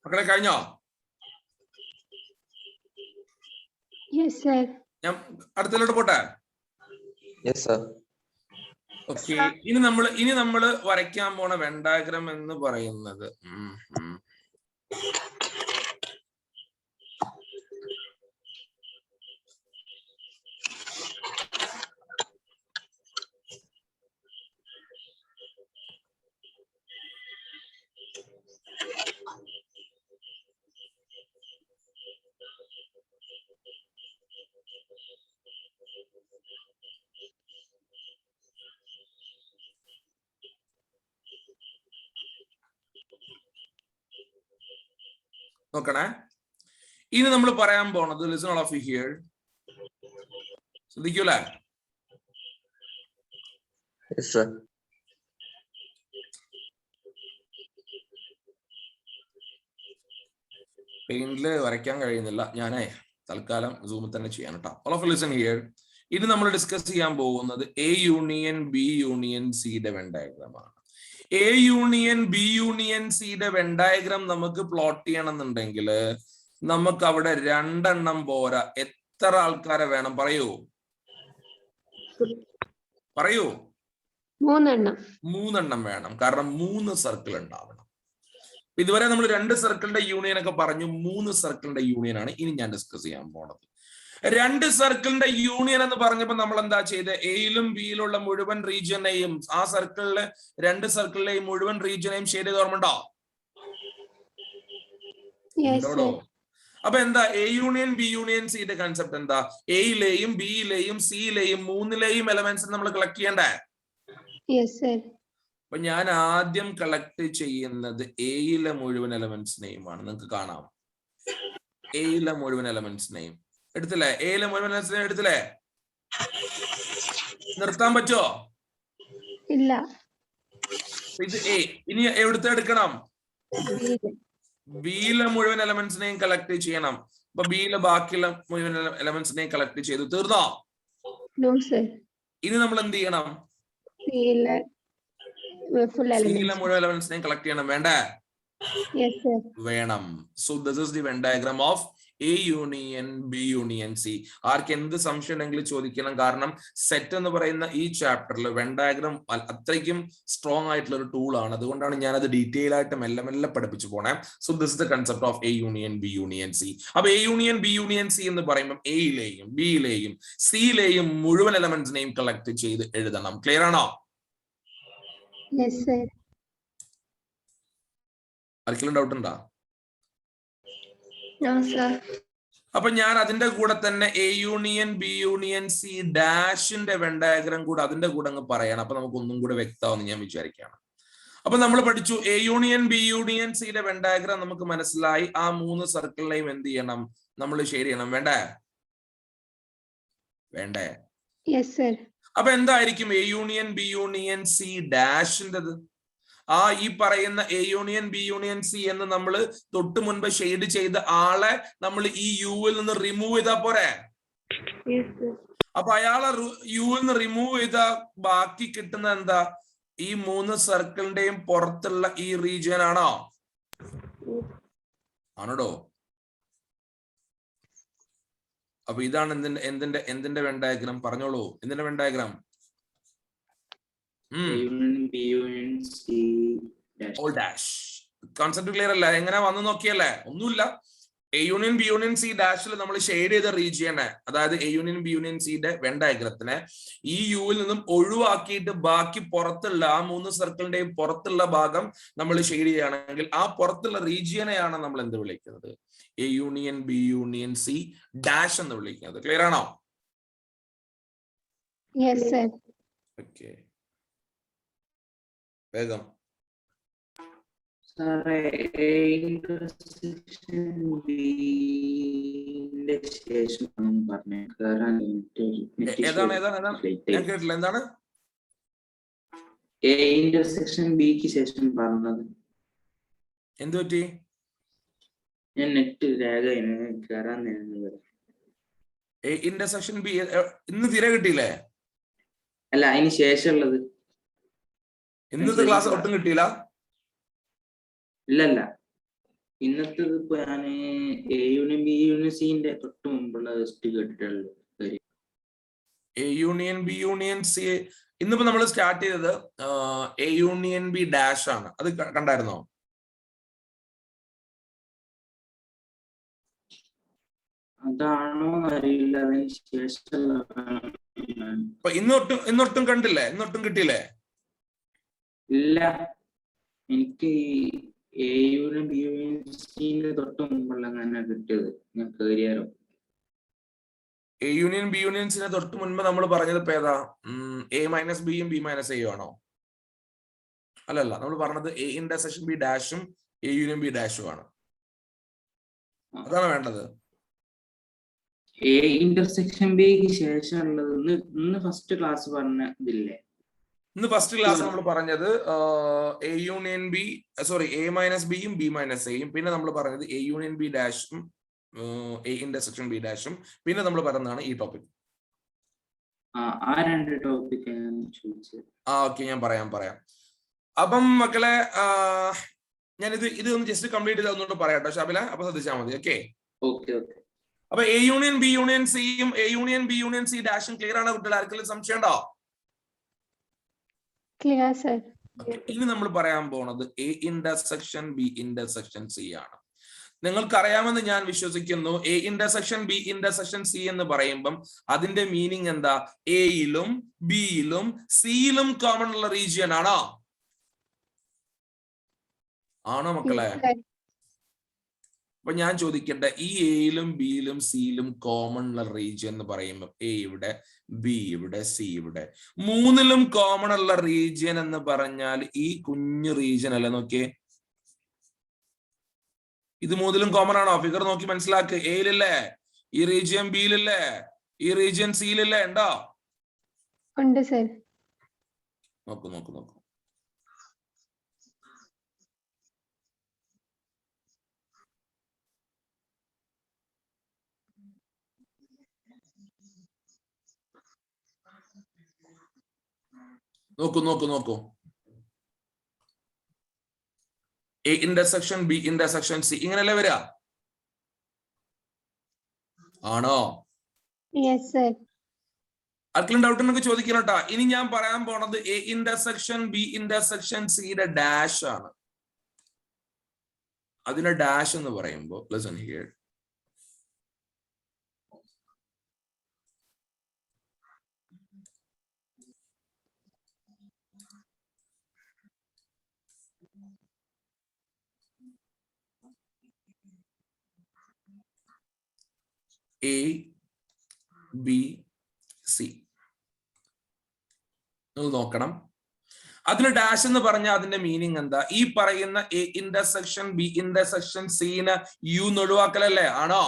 മക്കളെ കഴിഞ്ഞോ? ഞാൻ അടുത്തതിലോട്ട് പോട്ടെ. Yes, sir. ഓക്കെ, ഇനി നമ്മള് വരയ്ക്കാൻ പോണ വെൻ ഡയഗ്രം എന്ന് പറയുന്നത് നോക്കണേ. ഇനി നമ്മൾ പറയാൻ പോണത് listen all of you here. ശ്രദ്ധിക്കൂലേ? Yes, sir. പെയിന്റില് വരയ്ക്കാൻ കഴിയുന്നില്ല, ഞാനേ തൽക്കാലം സൂമിൽ തന്നെ ചെയ്യാൻ കേട്ടോ. All of listen here. ഇനി നമ്മൾ ഡിസ്കസ് ചെയ്യാൻ പോകുന്നത് എ യൂണിയൻ ബി യൂണിയൻ സിയുടെ വെൻ ഡയഗ്രാം ആണ്. എ യൂണിയൻ ബി യൂണിയൻ സിയുടെ വെൻ ഡയഗ്രാം നമുക്ക് പ്ലോട്ട് ചെയ്യണമെന്നുണ്ടെങ്കിൽ നമുക്ക് അവിടെ രണ്ടെണ്ണം പോരാ. എത്ര ആൾക്കാരെ വേണം പറയൂ? പറയൂ. മൂന്നെണ്ണം വേണം. കാരണം 3 സർക്കിൾ ഉണ്ടാവണം. ഇതുവരെ നമ്മൾ 2 സർക്കിളിന്റെ യൂണിയൻ ഒക്കെ പറഞ്ഞു. 3 സർക്കിളിന്റെ യൂണിയൻ ആണ് ഇനി ഞാൻ ഡിസ്കസ് ചെയ്യാൻ പോണത്. 2 സർക്കിളിന്റെ യൂണിയൻ എന്ന് പറഞ്ഞപ്പോ നമ്മൾ എന്താ ചെയ്തത്? എയിലും ബിയിലുള്ള മുഴുവൻ റീജിയനെയും ആ സർക്കിളിലെ 2 സർക്കിളിലെയും മുഴുവൻ റീജിയനെയും ഷെയ്ഡ് ചെയ്ത് ഓർമ്മണ്ടോ? അപ്പൊ എന്താ എ യൂണിയൻ ബി യൂണിയൻ സിയുടെ കൺസെപ്റ്റ് എന്താ? എയിലെയും ബിയിലെയും സിയിലെയും 3ലെയും എലമെന്റ്സ് നമ്മൾ കളക്ട് ചെയ്യണ്ടേ? അപ്പൊ ഞാൻ ആദ്യം കളക്ട് ചെയ്യുന്നത് എയിലെ മുഴുവൻ എലമെന്റ്സിനെയും ആണ്. നിങ്ങൾക്ക് കാണാം, എയിലെ മുഴുവൻ എലമെന്റ്സിനെയും എടുത്തില്ലേ? എയിലെ മുഴുവൻ എലമെന്റ്സിനെയും എടുത്തില്ലേ? നിർത്താൻ പറ്റുമോ? ഇല്ല. ഇത് എ. ഇനി എവിടുത്തെ എടുക്കണം? ബിയിലെ മുഴുവൻ എലമെന്റ്സിനെയും കളക്ട് ചെയ്യണം. അപ്പൊ ബിയിലെ ബാക്കിയുള്ള മുഴുവൻ എലമെന്റ്സിനെയും കളക്ട് ചെയ്തു. തീർന്നോ? ഇനി നമ്മൾ എന്ത് ചെയ്യണം? സിയിലെ മുഴുവൻ എലമെന്റ്സിനെയും കളക്ട് ചെയ്യണം. വേണ്ടേ? വേണം. So this is the Venn diagram of A union B union C. ആർക്ക് എന്ത് സംശയം ഉണ്ടെങ്കിലും ചോദിക്കണം. കാരണം സെറ്റ് എന്ന് പറയുന്ന ഈ ചാപ്റ്ററിൽ വെൻ ഡയഗ്രാം അത്രയ്ക്കും സ്ട്രോങ് ആയിട്ടുള്ള ഒരു ടൂൾ ആണ്. അതുകൊണ്ടാണ് ഞാൻ അത് ഡീറ്റെയിൽ ആയിട്ട് മെല്ലെ മെല്ലെ പഠിപ്പിച്ചു പോണേ. So this is the concept of A union B union C. അപ്പൊ A union B union C എന്ന് പറയുമ്പോൾ എയിലെയും ബിയിലെയും സിയിലെയും മുഴുവൻ എലമെന്റ്സിനെയും കളക്ട് ചെയ്ത് എഴുതണം. ക്ലിയർ ആണോ? ആർക്കെങ്കിലും ഡൗട്ട് ഉണ്ടോ? അപ്പൊ ഞാൻ അതിന്റെ കൂടെ തന്നെ A union B union C ഡാഷിന്റെ വെൻ ഡയഗ്രാം കൂടെ അതിന്റെ കൂടെ അങ്ങ് പറയണം. അപ്പൊ നമുക്ക് ഒന്നും കൂടെ വ്യക്തമാണെന്ന് ഞാൻ വിചാരിക്കുകയാണ്. അപ്പൊ നമ്മൾ പഠിച്ചു എ യൂണിയൻ ബി യൂണിയൻ സിയുടെ വെൻ ഡയഗ്രാം നമുക്ക് മനസ്സിലായി. ആ 3 സർക്കിളിനെയും എന്ത് ചെയ്യണം? നമ്മൾ ഷെയ്ഡ് ചെയ്യണം. വേണ്ടേ? വേണ്ടേ? അപ്പൊ എന്തായിരിക്കും A union B union C ഡാഷിൻ്റെത്? ആ ഈ പറയുന്ന A union B union C എന്ന് നമ്മൾ തൊട്ട് മുൻപ് ഷെയ്ഡ് ചെയ്ത ആളെ നമ്മൾ ഈ യുവിൽ നിന്ന് റിമൂവ് ചെയ്താ പോരെ? അപ്പൊ അയാളെ യുവിൽ നിന്ന് റിമൂവ് ചെയ്ത ബാക്കി കിട്ടുന്ന എന്താ? ഈ 3 സർക്കിളിന്റെയും പുറത്തുള്ള ഈ റീജിയൻ ആണോ? ആണോടോ? അപ്പൊ ഇതാണ് എന്തിന്റെ വെൻ ഡയഗ്രാം? പറഞ്ഞോളൂ, എന്തിന്റെ വെൻ ഡയഗ്രാം? കോൺസെപ്റ്റ് ക്ലിയർ അല്ല? എങ്ങനെ വന്നു നോക്കിയല്ലേ? ഒന്നുമില്ല. A union B union C ഡാഷിൽ നമ്മൾ ഷെയ്ഡ് ചെയ്ത റീജിയനെ, അതായത് എ യൂണിയൻ ബി യൂണിയൻ സിയുടെ വെൻ ഡയഗ്രത്തിനെ ഈ യുവിൽ നിന്നും ഒഴിവാക്കിയിട്ട് ബാക്കി പുറത്തുള്ള ആ 3 സർക്കിളിന്റെയും പുറത്തുള്ള ഭാഗം നമ്മൾ ഷെയ്ഡ് ചെയ്യുകയാണെങ്കിൽ ആ പുറത്തുള്ള റീജിയനെയാണ് നമ്മൾ എന്ത് വിളിക്കുന്നത്? A union B union C dash എന്ന് വിളിക്കുന്നത്. ക്ലിയർ ആണോ? ഓക്കെ, വേഗം. ഏതാണ് ഞാൻ കേട്ടില്ല. എന്താണ് എ ഇന്റർസെക്ഷൻ ബിക്ക് ശേഷം പറഞ്ഞത്? എന്ത് പറ്റി? ഞാൻ നെറ്റ് രേഖ കേറാൻ. എ ഇന്റർസെക്ഷൻ ബി ഇന്ന് തീരെ കിട്ടിയില്ലേ? അല്ല, അതിന് ശേഷമുള്ളത് ഇന്നത്തെ ക്ലാസ് ഒട്ടും കിട്ടിയില്ല. ഇല്ലല്ല, ഇന്നത്തെ ഇപ്പൊ ഞാൻ എ യൂണിയൻ ബി യൂണിയൻ സിന്റെ തൊട്ട് മുമ്പുള്ള ടെസ്റ്റ് കേട്ടിട്ടുള്ളൂ. A union B union C ഇന്നിപ്പോ നമ്മൾ സ്റ്റാർട്ട് ചെയ്തത് എ യൂണിയൻ ബി ഡാഷ് ആണ്. അത് കണ്ടായിരുന്നോ? അതാണോ അറിയില്ല. അതിന് ശേഷമുള്ള ഇന്നൊട്ടും കണ്ടില്ലേ? ഇന്നൊട്ടും കിട്ടിയില്ലേ? ഇല്ല, എനിക്ക് എ യൂണിയൻ ബി യൂണിയൻ സിന്റെ തൊട്ട് മുമ്പുള്ള തന്നെ കിട്ടിയത്. ഞാൻ കേറിയാലോ? എ യൂണിയൻ ബി യൂണിയൻ സിനെ തൊട്ട് മുൻപ് നമ്മൾ പറഞ്ഞത് ഇപ്പൊ ഏതാ? എ മൈനസ് ബിയും ബി മൈനസ് എയും ആണോ? അല്ലല്ല, നമ്മൾ പറഞ്ഞത് എ ഇന്റർസെക്ഷൻ ബി ഡാഷും എ യൂണിയൻ ബി ഡാഷും ആണ്. അതാണ് വേണ്ടത്. എ ഇന്റർസെക്ഷൻ ബിക്ക് ശേഷമുള്ളത് ഇന്ന് ഫസ്റ്റ് ക്ലാസ് പറഞ്ഞ ഇതില്ലേ? ഇന്ന് ഫസ്റ്റ് ക്ലാസ് നമ്മൾ പറഞ്ഞത് A union B, sorry, A minus ബിയും ബി മൈനസ് എയും. പിന്നെ നമ്മൾ പറഞ്ഞത് എ യൂണിയൻ ബി ഡാഷും എ ഇന്റർസെക്ഷൻ ബി ഡാഷും. പിന്നെ നമ്മൾ പറഞ്ഞതാണ് ഈ ടോപ്പിക്. ആ രണ്ട് ടോപ്പിക് ഓക്കെ, ഞാൻ പറയാം. അപ്പം മക്കളെ, ഇത് ഒന്ന് ജസ്റ്റ് കംപ്ലീറ്റ് ചെയ്ത് ഒന്നുകൊണ്ട് പറയാം കേട്ടോ ഷാബില. അപ്പൊ ശ്രദ്ധിച്ചാൽ മതി. ഓക്കെ. അപ്പൊ എ യൂണിയൻ ബി യൂണിയൻ സിയും A union B union C ഡാഷും ക്ലിയർ ആണ് കുട്ടികൾ? ആർക്കെങ്കിലും സംശയം ഉണ്ടോ? ഇനി നമ്മൾ പറയാൻ പോണത് A intersection B intersection C ആണ്. നിങ്ങൾക്കറിയാമെന്ന് ഞാൻ വിശ്വസിക്കുന്നു. A intersection B intersection C എന്ന് പറയുമ്പം അതിന്റെ മീനിങ് എന്താ? എയിലും ബിയിലും സിയിലും കോമൺ ഉള്ള റീജിയൻ ആണോ? മക്കളെ? അപ്പൊ ഞാൻ ചോദിക്കട്ടെ, ഈ എയിലും ബിയിലും സിയിലും കോമൺ ഉള്ള റീജിയൻ എന്ന് പറയുമ്പോൾ എ ഇവിടെ, ബി ഇവിടെ, സി ഇവിടെ, മൂന്നിലും കോമൺ ഉള്ള റീജിയൻ എന്ന് പറഞ്ഞാൽ ഈ കുഞ്ഞു റീജിയൻ അല്ലേ? നോക്കിയേ, ഇത് മൂന്നിലും കോമൺ ആണോ? ഫിഗർ നോക്കി മനസ്സിലാക്ക്. എയിലല്ലേ ഈ റീജിയൻ? ബിയിലല്ലേ ഈ റീജിയൻ? സിയിലല്ലേ? ഉണ്ടോ? ഉണ്ട് സർ. നോക്കൂ. നോക്കൂ. A intersection B intersection C ഇങ്ങനെയല്ലേ വരിക? ആണോ? ആർക്കെങ്കിലും ഡൗട്ട് ഉണ്ടെങ്കിൽ ചോദിക്കണം കേട്ടോ. ഇനി ഞാൻ പറയാൻ പോണത് എ ഇന്റർസെക്ഷൻ ബി ഇന്റർസെക്ഷൻ സിയുടെ ഡാഷ് ആണ്. അതിന്റെ ഡാഷ് എന്ന് പറയുമ്പോൾ listen here. A B C നോക്കണം. അതിന് ഡാഷ് എന്ന് പറഞ്ഞാൽ അതിന്റെ മീനിങ് എന്താ? ഈ പറയുന്ന എ ഇന്റർസെക്ഷൻ ബി ഇന്റർസെക്ഷൻ സീന് യു ഒഴിവാക്കലല്ലേ? ആണോ?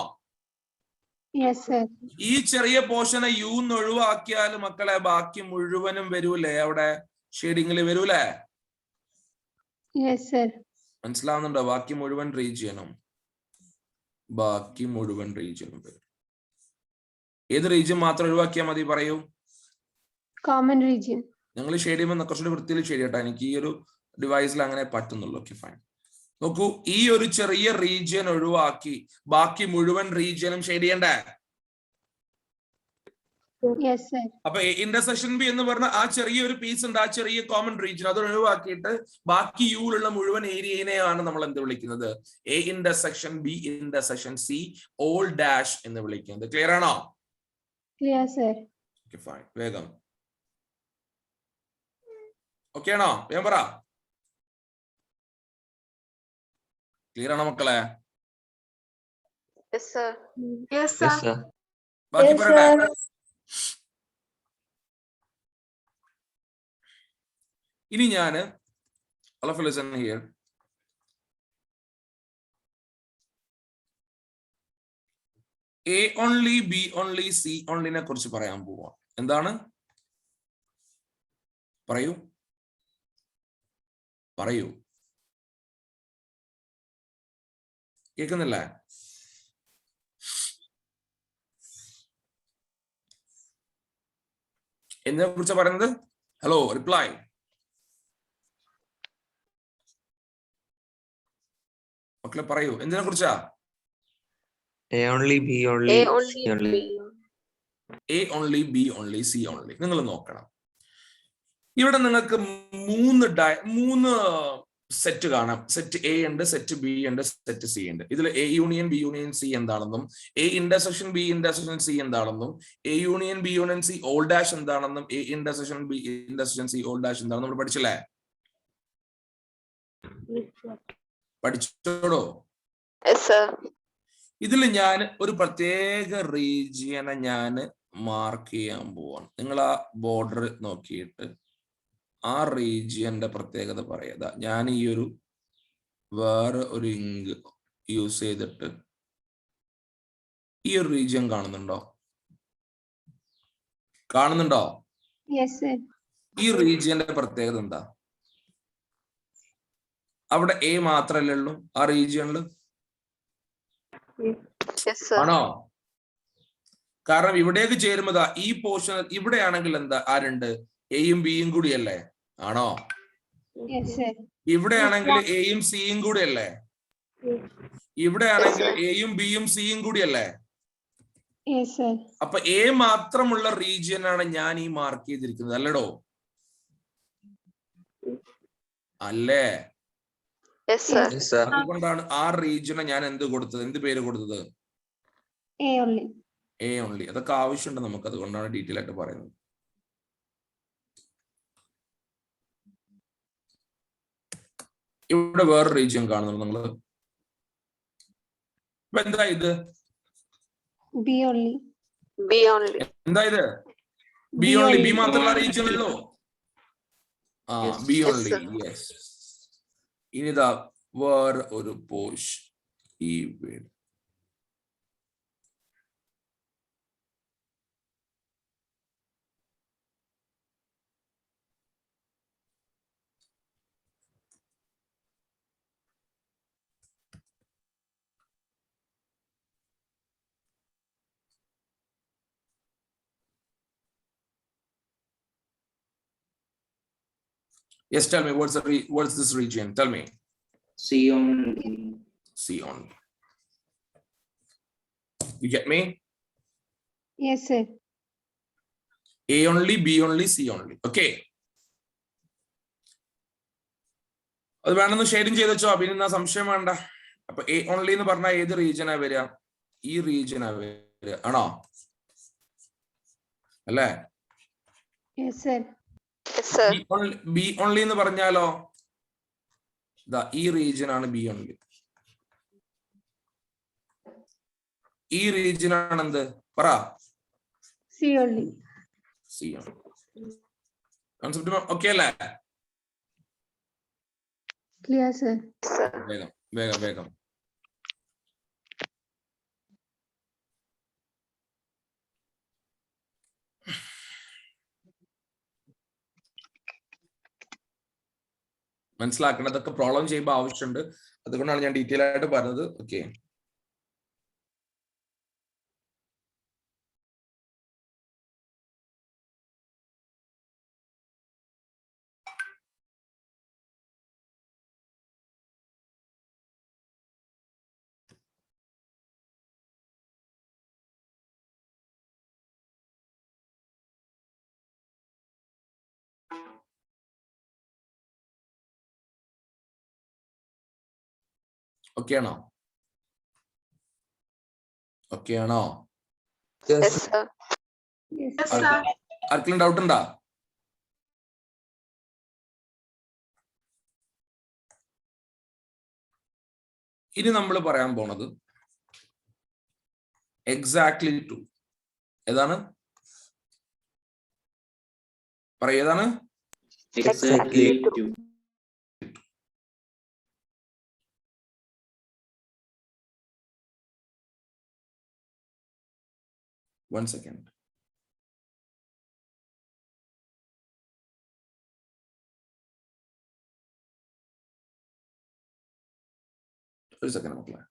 ഈ ചെറിയ പോർഷനെ യു ഒഴിവാക്കിയാൽ മക്കളെ ബാക്കി മുഴുവനും വരൂലേ? അവിടെ ഷെയ്ഡിങ്ങിൽ വരൂലേ? Yes, sir. മനസ്സിലാവുന്നുണ്ടോ? ബാക്കി മുഴുവൻ റീജിയനും ഏത് റീജിയൻ മാത്രം ഒഴിവാക്കിയാൽ മതി? പറയൂ. Common region. നിങ്ങൾ ഷെയ്ഡ് ചെയ്യുമ്പോൾ കുറച്ചുകൂടി വൃത്തിയിൽ ഷെയ്ഡ് ചെയ്യട്ടെ. എനിക്ക് ഈ ഒരു ഡിവൈസിൽ അങ്ങനെ പറ്റുന്നുള്ളൂ. Okay, fine. നോക്കൂ, ഈ ഒരു ചെറിയ റീജിയൻ ഒഴിവാക്കി ബാക്കി മുഴുവൻ റീജിയനും ഷെയ്ഡ് ചെയ്യണ്ടേ? Yes, sir. അപ്പൊ ഇന്റർസെക്ഷൻ ബി എന്ന് പറഞ്ഞ ആ ചെറിയൊരു പീസ് ഉണ്ട്, ആ ചെറിയ കോമൺ റീജിയൻ, അത് ഒഴിവാക്കിയിട്ട് ബാക്കി യുയിലുള്ള മുഴുവൻ ഏരിയനെയാണ് നമ്മൾ എന്ത് വിളിക്കുന്നത്? A intersection B intersection C all dash എന്ന് വിളിക്കുന്നത്. ക്ലിയർ ആണോ? Clear, sir. Okay, fine. വേഗം. ഓക്കെ ആണോ? വേഗം പറ. ക്ലിയർ ആണോ മക്കളെ? Yes, sir. Yes, sir. ബാക്കി പറയട്ടെ. ഇനി ഞാന് all of you listen here. A only, B only, C only നെ കുറിച്ച് പറയാൻ പോവാ. എന്താണ്? പറയൂ. കേൾക്കുന്നില്ലേ? എന്തിനെ കുറിച്ചാ പറയുന്നത്? Hello, reply. മക്കളെ പറയൂ, എന്തിനെ കുറിച്ചാ? A only, B only, C only. A only, B only, C only. നിങ്ങൾ നോക്കണം. ഇവിടെ നിങ്ങൾക്ക് മൂന്ന് സെറ്റ് കാണാം. സെറ്റ് എ ഉണ്ട്, സെറ്റ് ബി ഉണ്ട്, സെറ്റ് സി ഉണ്ട്. ഇതിൽ A union B union C എന്താണെന്നും, A intersection B intersection C എന്താണെന്നും, A union B union C all dash എന്താണെന്നും, A intersection B intersection C all dash എന്താണെന്നും നമ്മൾ പഠിച്ചില്ലേ? പഠിച്ചോടോ? ഇതിൽ ഞാൻ ഒരു പ്രത്യേക റീജിയനെ ഞാൻ മാർക്ക് ചെയ്യാൻ പോവാണ്. നിങ്ങൾ ആ ബോർഡർ നോക്കിയിട്ട് ആ റീജിയന്റെ പ്രത്യേകത പറയാ. ഞാൻ ഈ ഒരു വേറെ ഒരു ഇങ്ക് യൂസ് ചെയ്തിട്ട് ഈ ഒരു റീജിയൻ കാണുന്നുണ്ടോ? Yes, sir. ഈ റീജിയന്റെ പ്രത്യേകത എന്താ? അവിടെ എ മാത്രല്ലേ ഉള്ളൂ ആ റീജിയനിൽ? ആണോ? കാരണം ഇവിടേക്ക് ചേരുമ്പോ ഈ പോർഷൻ ഇവിടെയാണെങ്കിൽ എന്താ ആരുണ്ട്? എയും ബിയും കൂടിയല്ലേ? ആണോ? Yes, sir. ഇവിടെയാണെങ്കിൽ എയും സിയും കൂടിയല്ലേ? ഇവിടെയാണെങ്കിൽ എയും ബിയും സിയും കൂടിയല്ലേ? Yes, sir. അപ്പൊ എ മാത്രമുള്ള റീജിയൻ ആണ് ഞാൻ ഈ മാർക്ക് ചെയ്തിരിക്കുന്നത്, അല്ലടോ? അല്ലേ? Yes, sir. അതുകൊണ്ടാണ് ആ റീജിയനെ ഞാൻ എന്ത് പേര് കൊടുത്തത്? A only. A only. അതൊക്കെ ആവശ്യമുണ്ട് നമുക്ക്, അതുകൊണ്ടാണ് ഡീറ്റെയിൽ ആയിട്ട് പറയുന്നത്. ഇവിടെ വേറെ റീജിയൻ കാണുന്നു നിങ്ങള്. ഇപ്പൊ എന്താ ഇത്? B only. എന്താ ഇത്? B only. ബി മാത്രമുള്ള റീജിയൻ ഉള്ളൂ. ആ, ബി ഓൺലി. യെസ്. ഇനിതാ വേറെ ഒരു പോർഷൻ ഈ വീട്. Yes, tell me, what's this region? Tell me. C only. C only. You get me? Yes, sir. A only, B only, C only. Okay. അത് വേണമെന്ന് ഷെയറിങ് ചെയ്ത് വെച്ചോ. പിന്നെ സംശയം വേണ്ട. അപ്പൊ എ ഓൺലി എന്ന് പറഞ്ഞാൽ ഏത് റീജിയനാ വരിക? ഈ റീജിയനാ വരിക. ആണോ? അല്ലേ? Yes, sir. ബി ഓൺലി എന്ന് പറഞ്ഞാലോ ഈ റീജിയൻ ആണ് ബി ഓൺലി. ഈ റീജിയൻ ആണ് എന്ത്? പറ. C only. C only. Concept okay അല്ലേ? Clear, sir. വേഗം. മനസ്സിലാക്കണം. അതൊക്കെ പ്രോബ്ലം ചെയ്യുമ്പോൾ ആവശ്യമുണ്ട്. അതുകൊണ്ടാണ് ഞാൻ ഡീറ്റെയിൽ ആയിട്ട് പറഞ്ഞത്. ഓക്കെ, ഓക്കെ ആണോ? ഓക്കെ ആണോ? Yes, ആർക്കെങ്കിലും ഡൗട്ട് ഉണ്ടോ? ഇനി നമ്മൾ പറയാൻ പോണത് എക്സാക്ട്ലി ടു. ഏതാണ്? പറയൂ, ഏതാണ്? Exactly two. One second. ഒരു സെക്കൻഡ് മക്കളെ.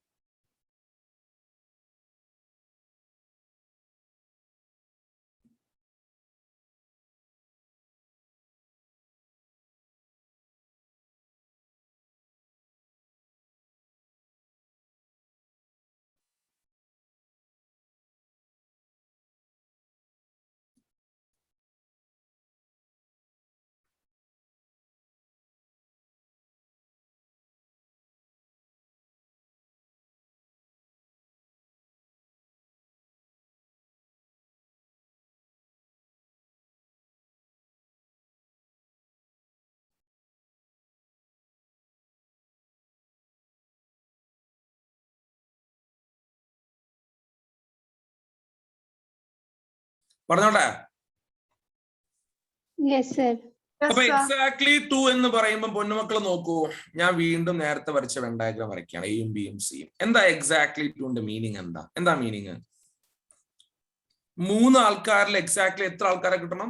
പറഞ്ഞോട്ടെ. yes, sir. അപ്പൊ എക്സാക്ട്ലി ടു എന്ന് പറയുമ്പോൾ പൊന്നുമക്കൾ നോക്കൂ, ഞാൻ വീണ്ടും നേരത്തെ വരച്ച വെൻ ഡയഗ്രാം വരയ്ക്കുകയാണ്. എയും ബിയും സിയും. എന്താ എക്സാക്ട്ലി ടുന്റെ മീനിങ്? എന്താ മീനിങ്? 3 ആൾക്കാരിൽ എക്സാക്ട്ലി എത്ര ആൾക്കാരെ കിട്ടണം?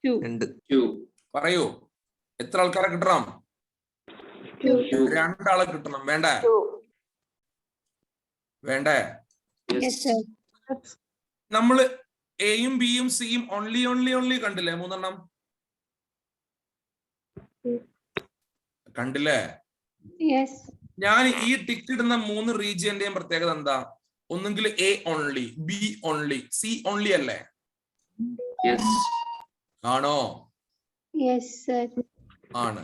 2. പറയൂ, എത്ര ആൾക്കാരെ കിട്ടണം? 2 ആളെ കിട്ടണം. വേണ്ടേ? വേണ്ടേ? Yes, sir. നമ്മള് എയും ബിയും സിയും ഓൺലി കണ്ടില്ലേ? 3 എണ്ണം കണ്ടില്ലേ? Yes, ഞാൻ ഈ ടിക്ക് ഇടുന്ന 3 റീജിയന്റെയും പ്രത്യേകത എന്താ? ഒന്നുകിൽ A only, B only, C only അല്ലേ? Yes. ആണോ? yes, sir. ആണ്.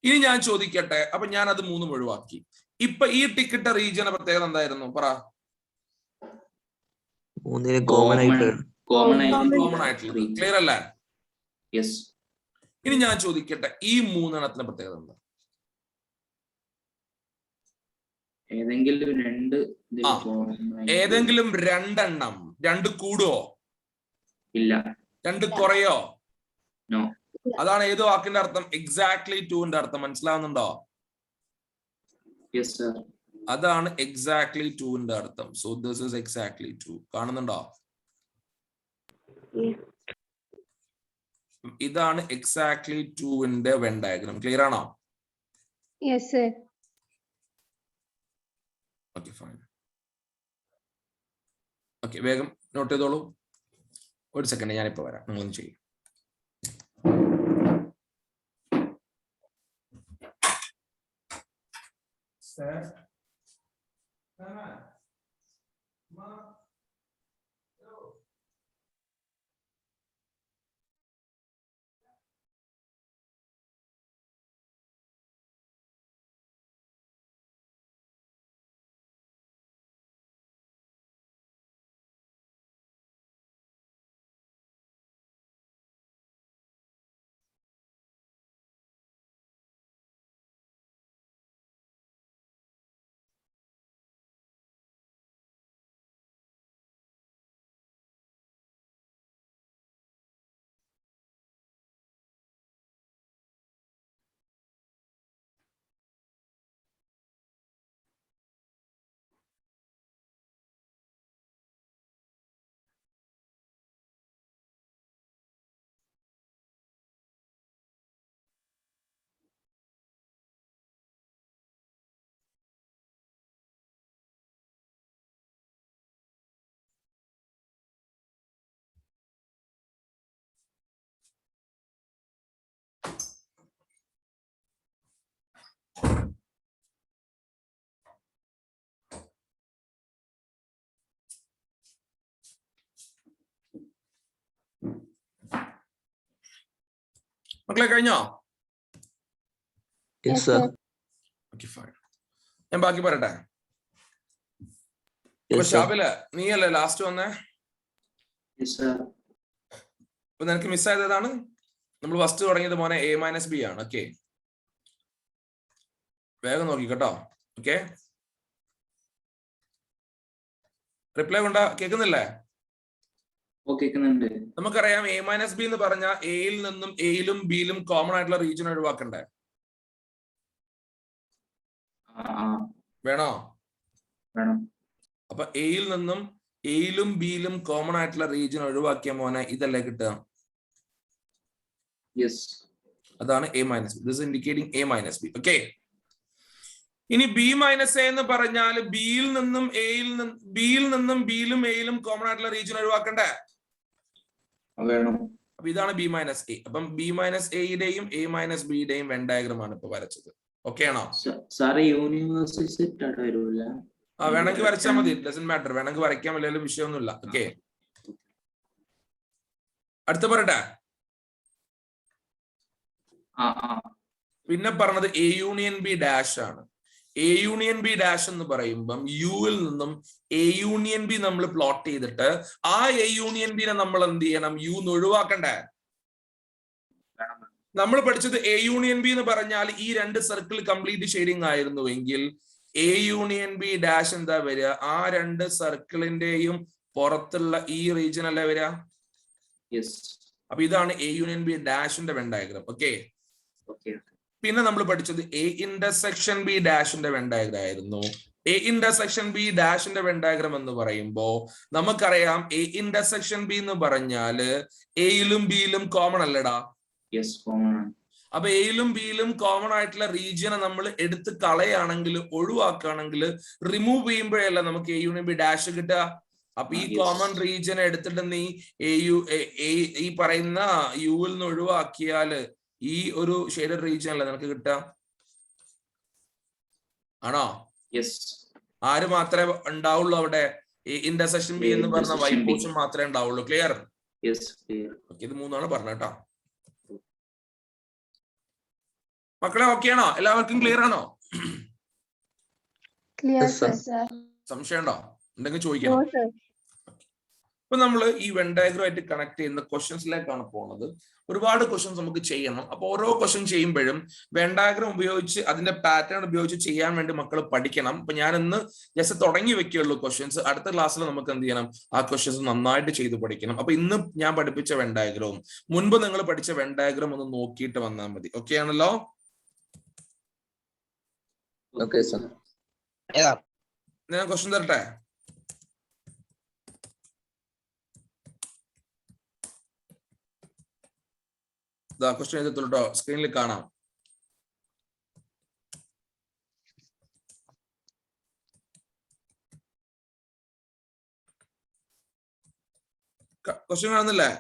ഇനി ഞാൻ ചോദിക്കട്ടെ, അപ്പൊ ഞാൻ അത് 3 ഒഴിവാക്കി. ഇപ്പൊ ഈ ടിക്കിട്ട റീജിയന്റെ പ്രത്യേകത എന്തായിരുന്നു? പറ. 3 കോമൺ ആയിട്ട് Common ആയിട്ടുള്ളത്. ക്ലിയർ അല്ലേ? Yes. ഇനി ഞാൻ ചോദിക്കട്ടെ, ഈ 3 എണ്ണത്തിന്റെ പ്രത്യേകത എന്താ? ഏതെങ്കിലും 2 ആ, ഏതെങ്കിലും 2 എണ്ണം. 2 കൂടുവോ? ഇല്ല. 2 കുറയോ? No. അതാണ് ഏത് വാക്കിന്റെ അർത്ഥം? എക്സാക്ട്ലി ടുവിന്റെ അർത്ഥം. മനസ്സിലാവുന്നുണ്ടോ? Yes, sir. അതാണ് എക്സാക്ട്ലി ടുവിന്റെ അർത്ഥം. So this is exactly two. കാണുന്നുണ്ടോ? ഇതാണ് എക്സാക്ട്ലി ടുവിന്റെ വെൻ ഡയഗ്രാം. ക്ലിയർ ആണോ? Yes, sir. Okay, fine. Okay, വേഗം നോട്ട് ചെയ്തോളൂ. ഒരു സെക്കൻഡ്, ഞാനിപ്പോ വരാം. നിങ്ങളൊന്ന് ചെയ്യും. മക്കളെ കഴിഞ്ഞോ? Yes, sir. Okay fine. ഞാൻ ബാക്കി പറയട്ടെ. അപ്പൊ Yes, sir. ഷാബില, നീയല്ലേ ലാസ്റ്റ് വന്നേ? Yes, sir. അപ്പൊ നിനക്ക് മിസ്സായത് ഏതാണ്? നമ്മൾ ഫസ്റ്റ് തുടങ്ങിയത് മോനെ A-B ആണ്. ഓക്കെ, വേഗം നോക്കി കേട്ടോ. ഓക്കെ, റിപ്ലൈ കൊണ്ടാ കേൾക്കുന്നില്ലേ? കേൾക്കുന്നുണ്ട്. നമുക്കറിയാം A-B എന്ന് പറഞ്ഞ എയിൽ നിന്നും എയിലും ബിയിലും കോമൺ ആയിട്ടുള്ള റീജിയൻ ഒഴിവാക്കണ്ടേ? വേണോ? വേണം. അപ്പൊ എയിൽ നിന്നും എയിലും ബിയിലും കോമൺ ആയിട്ടുള്ള റീജിയൻ ഒഴിവാക്കിയ മോനെ ഇതല്ലേ കിട്ടുക? യെസ്. അതാണ് A-B. This indicating A-B. Okay, ഇനി B-A എന്ന് പറഞ്ഞാൽ ബിയിൽ നിന്നും ബിയിലും എയിലും കോമൺ ആയിട്ടുള്ള റീജിയൻ ഒഴിവാക്കണ്ടേ? വേണം. അപ്പൊ ഇതാണ് B-A. അപ്പം B-Aയുടെയും A-Bയുടെയും വെൻ ഡയഗ്രം ആണ് ഇപ്പൊ വരച്ചത്. ഓക്കെ ആണോ? സാറ് യൂണിവേഴ്സൽ സെറ്റ് അവിടെ വരൂല? വേണമെങ്കിൽ വരച്ചാൽ മതി, ഡസന്റ് മാറ്റർ. വേണമെങ്കിൽ വരയ്ക്കാൻ വലിയ വിഷയമൊന്നുമില്ല. ഓക്കെ, അടുത്ത പറയട്ടെ. പിന്നെ പറഞ്ഞത് A-B ആണ്. A-B എന്ന് പറയുമ്പം യുവിൽ നിന്നും A-B നമ്മൾ പ്ലോട്ട് ചെയ്തിട്ട് ആ A-B നമ്മൾ എന്ത് ചെയ്യണം? യു ഒഴിവാക്കണ്ടേ? നമ്മൾ പഠിച്ചത് A-B എന്ന് പറഞ്ഞാൽ ഈ രണ്ട് സർക്കിൾ കംപ്ലീറ്റ് ഷെയ്ഡിങ് ആയിരുന്നു എങ്കിൽ A-B എന്താ വരിക? ആ രണ്ട് സർക്കിളിന്റെയും പുറത്തുള്ള ഈ റീജിയൻ അല്ലേ വരിക? അപ്പൊ ഇതാണ് A-B വെൻ ഡയഗ്രം. ഓക്കെ, പിന്നെ നമ്മൾ പഠിച്ചത് A-B വെൻ ഡയഗ്രം ആയിരുന്നു. A-B വെൻ ഡയഗ്രം എന്ന് പറയുമ്പോ നമുക്കറിയാം A-B എന്ന് പറഞ്ഞാല് എയിലും ബിയിലും കോമൺ അല്ലടാ? അപ്പൊ എയിലും ബിയിലും കോമൺ ആയിട്ടുള്ള റീജിയനെ നമ്മൾ എടുത്ത് കളയാണെങ്കിൽ, ഒഴിവാക്കുകയാണെങ്കിൽ, റിമൂവ് ചെയ്യുമ്പോഴല്ല നമുക്ക് A-B കിട്ടുക. അപ്പൊ ഈ കോമൺ റീജിയനെ എടുത്തിട്ട് നീ ഈ പറയുന്ന യുവിൽ നിന്ന് ഒഴിവാക്കിയാല് ഈ ഒരു ഷെയ്ഡഡ് റീജിയൻ അല്ല നിനക്ക് കിട്ടുക. ആണോ? ആര് മാത്രമേ ഉണ്ടാവുള്ളൂ അവിടെ? ഇന്റർസെക്ഷൻ ബി എന്ന് പറഞ്ഞ വൈറ്റ് പോർഷൻ മാത്രമേ ഉണ്ടാവുള്ളൂ. ക്ലിയർ? ഇത് മൂന്നാണ് പറഞ്ഞ കേട്ടോ. മക്കളെ ഓക്കെ ആണോ? എല്ലാവർക്കും ക്ലിയർ ആണോ? സംശയം ഉണ്ടോ? ഉണ്ടെങ്കിൽ ചോദിക്കണം. അപ്പൊ നമ്മൾ ഈ വെൻ ഡയഗ്രം ആയിട്ട് കണക്ട് ചെയ്യുന്ന ക്വസ്റ്റ്യൻസിലേക്കാണ് പോകുന്നത്. ഒരുപാട് ക്വസ്റ്റ്യൻസ് നമുക്ക് ചെയ്യണം. അപ്പൊ ഓരോ ക്വസ്റ്റ്യൻ ചെയ്യുമ്പോഴും വെൻ ഡയഗ്രം ഉപയോഗിച്ച് അതിന്റെ പാറ്റേൺ ഉപയോഗിച്ച് ചെയ്യാൻ വേണ്ടി മക്കൾ പഠിക്കണം. അപ്പൊ ഞാൻ ഇന്ന് ജസ്റ്റ് തുടങ്ങി വെക്കുകയുള്ളൂ ക്വസ്റ്റ്യൻസ്. അടുത്ത ക്ലാസ്സിൽ നമുക്ക് എന്ത് ചെയ്യണം? ആ ക്വസ്റ്റ്യൻസ് നന്നായിട്ട് ചെയ്ത് പഠിക്കണം. അപ്പൊ ഇന്ന് ഞാൻ പഠിപ്പിച്ച വെൻ ഡയഗ്രവും മുൻപ് നിങ്ങൾ പഠിച്ച വെൻ ഡയഗ്രം ഒന്ന് നോക്കിയിട്ട് വന്നാൽ മതി. ഓക്കെ ആണല്ലോ? ഞാൻ ക്വസ്റ്റ്യൻ തരട്ടെ? ക്വസ്റ്റ്യൻ എഴുതത്തുള്ളൂ കേട്ടോ, സ്ക്രീനിൽ കാണാം. ക്വസ്റ്റ്യൻ കാണുന്നില്ലേ?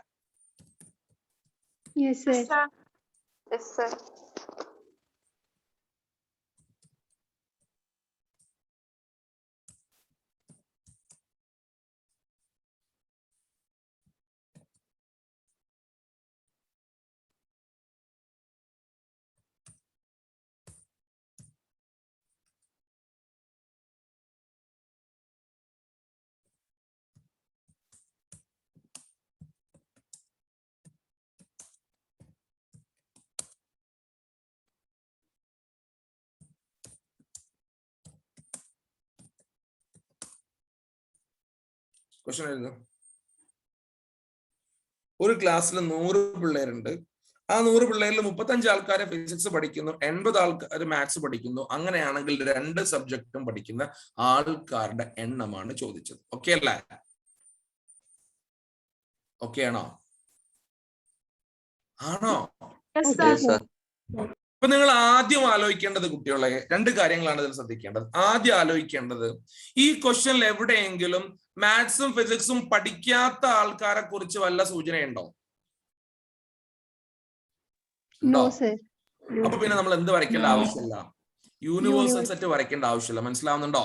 ക്വസ്റ്റ്യൻ എഴുതുക. ഒരു ക്ലാസ്സിൽ 100 പിള്ളേരുണ്ട്. ആ 100 പിള്ളേരിൽ 35 ആൾക്കാരെ ഫിസിക്സ് പഠിക്കുന്നു, 80 ആൾക്കാർ മാത്സ് പഠിക്കുന്നു. അങ്ങനെയാണെങ്കിൽ 2 സബ്ജക്റ്റും പഠിക്കുന്ന ആൾക്കാരുടെ എണ്ണമാണ് ചോദിച്ചത്. ഓക്കെ അല്ലേ? ഓക്കെ ആണോ? ആണോ? അപ്പൊ നിങ്ങൾ ആദ്യം ആലോചിക്കേണ്ടത് കുട്ടികളെ 2 കാര്യങ്ങളാണ് ഇതിൽ ശ്രദ്ധിക്കേണ്ടത്. ആദ്യം ആലോചിക്കേണ്ടത്, ഈ ക്വസ്റ്റ്യനിൽ എവിടെയെങ്കിലും മാത്സും ഫിസിക്സും പഠിക്കാത്ത ആൾക്കാരെ കുറിച്ച് വല്ല സൂചനയുണ്ടോ? അപ്പൊ പിന്നെ നമ്മൾ എന്ത് വരയ്ക്കേണ്ട ആവശ്യമില്ല? യൂണിവേഴ്സൽ സെറ്റ് വരയ്ക്കേണ്ട ആവശ്യമില്ല. മനസ്സിലാവുന്നുണ്ടോ?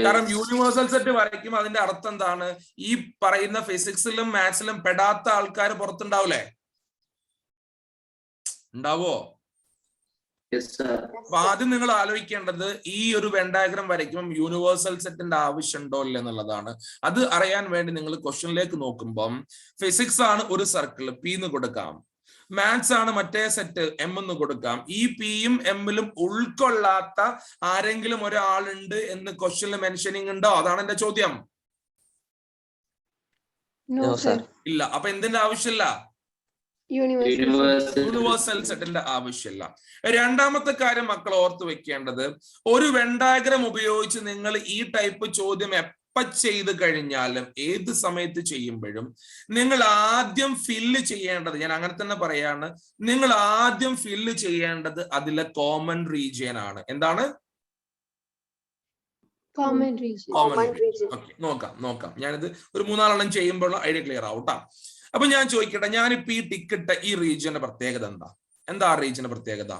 കാരണം യൂണിവേഴ്സൽ സെറ്റ് വരയ്ക്കുമ്പോൾ അതിന്റെ അർത്ഥം എന്താണ്? ഈ പറയുന്ന ഫിസിക്സിലും മാത്സിലും പെടാത്ത ആൾക്കാർ പുറത്തുണ്ടാവില്ലേ? ഉണ്ടാവോ? Yes sir. അപ്പൊ ആദ്യം നിങ്ങൾ ആലോചിക്കേണ്ടത് ഈ ഒരു വെൻ ഡയഗ്രം വരയ്ക്കുമ്പോൾ യൂണിവേഴ്സൽ സെറ്റിന്റെ ആവശ്യമുണ്ടോ ഇല്ല എന്നുള്ളതാണ്. അത് അറിയാൻ വേണ്ടി നിങ്ങൾ ക്വസ്റ്റ്യനിലേക്ക് നോക്കുമ്പം ഫിസിക്സ് ആണ് ഒരു സർക്കിൾ പി എന്ന് കൊടുക്കാം, മാത്സ് ആണ് മറ്റേ സെറ്റ് എം എന്ന് കൊടുക്കാം. ഈ പിയും എമ്മിലും ഉൾക്കൊള്ളാത്ത ആരെങ്കിലും ഒരാളുണ്ട് എന്ന് ക്വസ്റ്റ്യനിൽ മെൻഷനിങ് ഉണ്ടോ? അതാണ് എന്റെ ചോദ്യം. No, sir. ഇല്ല. അപ്പൊ എന്തിന്റെ ആവശ്യമില്ല? Universal. യൂണിവേഴ്സൽ സെറ്റിന്റെ ആവശ്യമില്ല. രണ്ടാമത്തെ കാര്യം മക്കൾ ഓർത്ത് വെക്കേണ്ടത്, ഒരു വെൻ ഡയഗ്രം ഉപയോഗിച്ച് നിങ്ങൾ ഈ ടൈപ്പ് ചോദ്യം എപ്പ ചെയ്ത് കഴിഞ്ഞാലും ഏത് സമയത്ത് ചെയ്യുമ്പോഴും നിങ്ങൾ ആദ്യം ഫില്ല് ചെയ്യേണ്ടത്, ഞാൻ അങ്ങനെ തന്നെ പറയാണ്, നിങ്ങൾ ആദ്യം ഫില്ല് ചെയ്യേണ്ടത് അതിലെ കോമൺ റീജിയൻ ആണ്. എന്താണ്? Common region. Common region. Okay, നോക്കാം. ഞാനിത് ഒരു 4 ചെയ്യുമ്പോൾ ഐഡിയ ക്ലിയർ ആവും ട്ടാ. അപ്പൊ ഞാൻ ചോദിക്കട്ടെ, ഞാനിപ്പോ ഈ ടിക്കറ്റ് ഈ റീജിയന്റെ പ്രത്യേകത എന്താ ആ റീജിയന്റെ പ്രത്യേകത?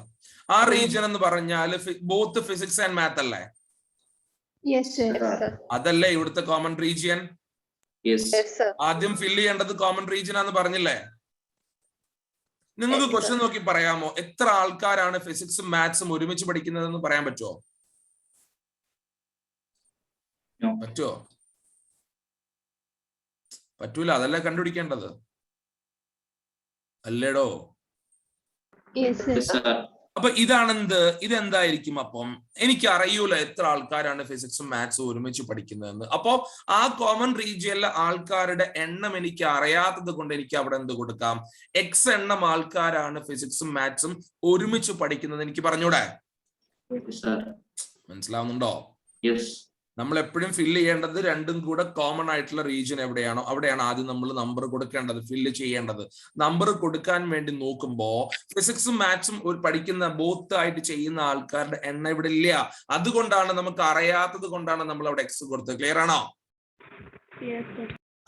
ആ റീജിയൻ എന്ന് പറഞ്ഞാൽ ബോത്ത് ഫിസിക്സ് ആൻഡ് മാത്ത് അല്ലേ? Yes, sir. അതല്ലേ ഇവിടുത്തെ കോമൺ റീജിയൻ? യെസ്. ആദ്യം ഫില്ല് ചെയ്യേണ്ടത് കോമൺ റീജിയൻ ആണെന്ന് പറഞ്ഞില്ലേ? നിങ്ങൾക്ക് ക്വസ്റ്റ്യൻ നോക്കി പറയാമോ എത്ര ആൾക്കാരാണ് ഫിസിക്സും മാത്സും ഒരുമിച്ച് പഠിക്കുന്നതെന്ന് പറയാൻ പറ്റുമോ? പറ്റുമോ? പറ്റൂല. അതല്ലേ കണ്ടുപിടിക്കേണ്ടത്, അല്ലേടോ? Yes, sir. Yes sir. അപ്പൊ ഇതെന്തായിരിക്കും? അപ്പം എനിക്ക് അറിയൂല എത്ര ആൾക്കാരാണ് ഫിസിക്സും മാത്സും ഒരുമിച്ച് പഠിക്കുന്നതെന്ന്. അപ്പോ ആ കോമൺ റീജിയനിലെ ആൾക്കാരുടെ എണ്ണം എനിക്ക് അറിയാത്തത് കൊണ്ട് എനിക്ക് അവിടെ എന്ത് കൊടുക്കാം? എക്സ് എണ്ണം ആൾക്കാരാണ് ഫിസിക്സും മാത്സും ഒരുമിച്ച് പഠിക്കുന്നത് എനിക്ക് പറഞ്ഞൂടെ? മനസ്സിലാവുന്നുണ്ടോ? യെസ്. നമ്മൾ എപ്പോഴും ഫില്ല് ചെയ്യേണ്ടത് രണ്ടും കൂടെ കോമൺ ആയിട്ടുള്ള റീജിയൻ എവിടെയാണോ അവിടെയാണ് ആദ്യം നമ്മൾ നമ്പർ കൊടുക്കേണ്ടത്, ഫില്ല് ചെയ്യേണ്ടത്. നമ്പർ കൊടുക്കാൻ വേണ്ടി നോക്കുമ്പോ ഫിസിക്സും മാത്സും പഠിക്കുന്ന ബോത്ത് ആയിട്ട് ചെയ്യുന്ന ആൾക്കാരുടെ എണ്ണം ഇവിടെ ഇല്ല. അതുകൊണ്ടാണ് നമുക്ക് അറിയാത്തത് കൊണ്ടാണ് നമ്മൾ അവിടെ എക്സ് കൊടുത്തത്. ക്ലിയർ ആണോ?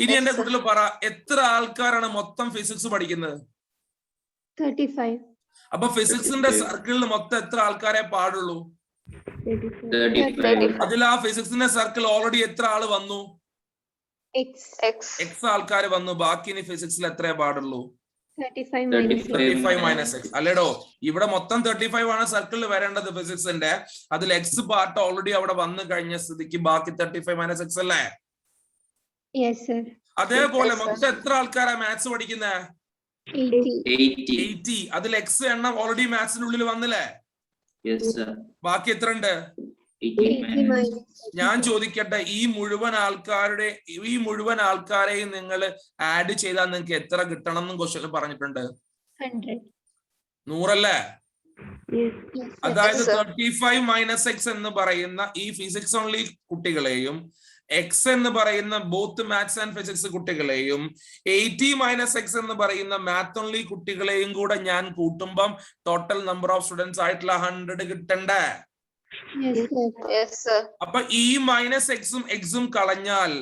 ഇനി എന്റെ കൂട്ടിൽ പറ, എത്ര ആൾക്കാരാണ് മൊത്തം ഫിസിക്സ് പഠിക്കുന്നത്? 35. അപ്പൊ ഫിസിക്സിന്റെ സർക്കിളിൽ മൊത്തം എത്ര ആൾക്കാരെ പാടുള്ളൂ? 35. അതിൽ ആ ഫിസിക്സിന്റെ സർക്കിൾ ഓൾറെഡി എത്ര ആള് വന്നു? X. എക്സ് ആൾക്കാർ വന്നു. ബാക്കി ഇനി ഫിസിക്സിൽ എത്രേ പാടുള്ളൂ? 35 minus 35 മൈനസ് എക്സ്. അല്ലേടോ? ഇവിടെ മൊത്തം 35 ആണ് സർക്കിളിൽ വരേണ്ടത് ഫിസിക്സിന്റെ. അതിൽ എക്സ് പാർട്ട് ഓൾറെഡി അവിടെ വന്നു കഴിഞ്ഞ സ്ഥിതിക്ക് ബാക്കി 35 മൈനസ് എക്സ് അല്ലേ? Yes, sir. അതേപോലെ മൊത്തം എത്ര ആൾക്കാരാ മാത്സ് പഠിക്കുന്നത്? 80. 80. അതിൽ എക്സ് എണ്ണം ഓൾറെഡി മാത്സിനുള്ളിൽ വന്നില്ലേ? Yes sir. ബാക്കി എത്ര ഉണ്ട്? 80 minus. ഞാൻ ചോദിക്കട്ടെ, ഈ മുഴുവൻ ആൾക്കാരെയും നിങ്ങൾ ആഡ് ചെയ്താൽ നിങ്ങൾക്ക് എത്ര കിട്ടണം എന്നും ക്വസ്റ്റ്യൻ പറഞ്ഞിട്ടുണ്ട്? 100. 100 അല്ലേ? Yes, sir. അതായത് 35 മൈനസ് എക്സ് എന്ന് പറയുന്ന ഈ ഫിസിക്സ് ഓൺലി കുട്ടികളെയും എക്സ് എന്ന് പറയുന്ന ബോത്ത് മാത്സ് ആൻഡ് ഫിസിക്സ് കുട്ടികളെയും 80 മൈനസ് എക്സ് എന്ന് പറയുന്ന മാത്ത് ഓൺലി കുട്ടികളെയും കൂടെ ഞാൻ കൂട്ടുമ്പം ടോട്ടൽ നമ്പർ ഓഫ് സ്റ്റുഡൻസ് ആയിട്ടുള്ള 100 കിട്ടണ്ടേ? Yes, sir. അപ്പൊ ഈ മൈനസ് എക്സും കളഞ്ഞാൽ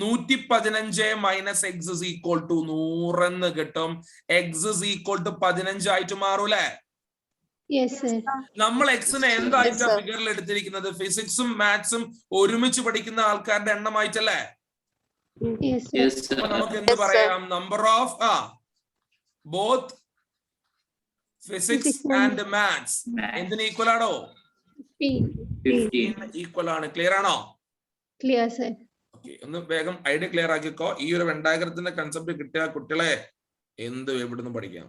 115 minus X is equal to 100 എന്ന് കിട്ടും. എക്സ് ഇസ് ഈക്വൽ ടു 15 ആയിട്ട് മാറൂലേ? Yes, sir. നമ്മൾ എക്സിനെ എന്തായിട്ടാ ഫിഗറിൽ എടുത്തിരിക്കുന്നത്? ഫിസിക്സും മാത്സും ഒരുമിച്ച് പഠിക്കുന്ന ആൾക്കാരുടെ എണ്ണമായിട്ടല്ലേ? Yes, sir. Yes sir. അപ്പൊ നമുക്ക് എന്ത് പറയാം? Number of both physics and maths എന്തിന് ഈക്വൽ ആണോ? 15. ഈക്വൽ ആണ്. ക്ലിയർ ആണോ? Clear, sir. ഓക്കെ, ഒന്ന് വേഗം ഐഡിയ ക്ലിയർ ആക്കിക്കോ. ഈ ഒരു വെൻ ഡയഗ്രത്തിന്റെ കൺസെപ്റ്റ് കിട്ടിയ കുട്ടികളെ എന്ത് എവിടുന്ന് പഠിക്കാം.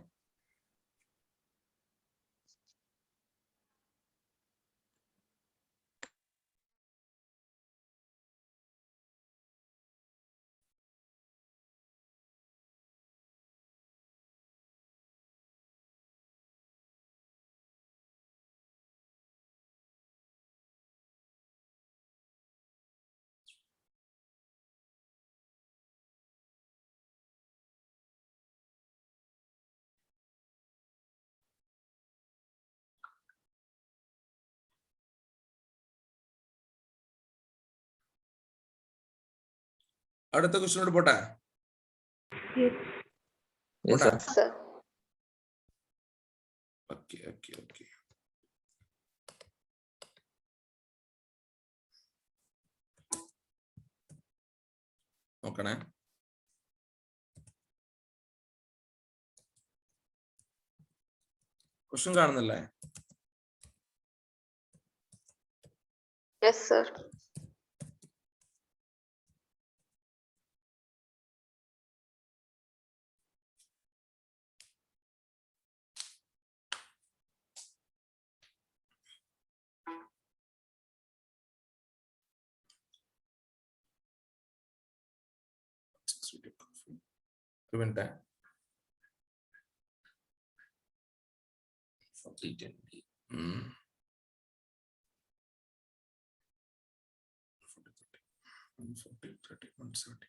അടുത്ത ക്വസ്റ്റ്യനോട് പോട്ടെ. Yes, sir. ഓക്കെ. നോക്കണേ. ക്വസ്റ്റ്യൻ കാണുന്നില്ലേ? Yes, sir. ഒരു മിനിറ്റ്. 40, 20. 40, 30, 170.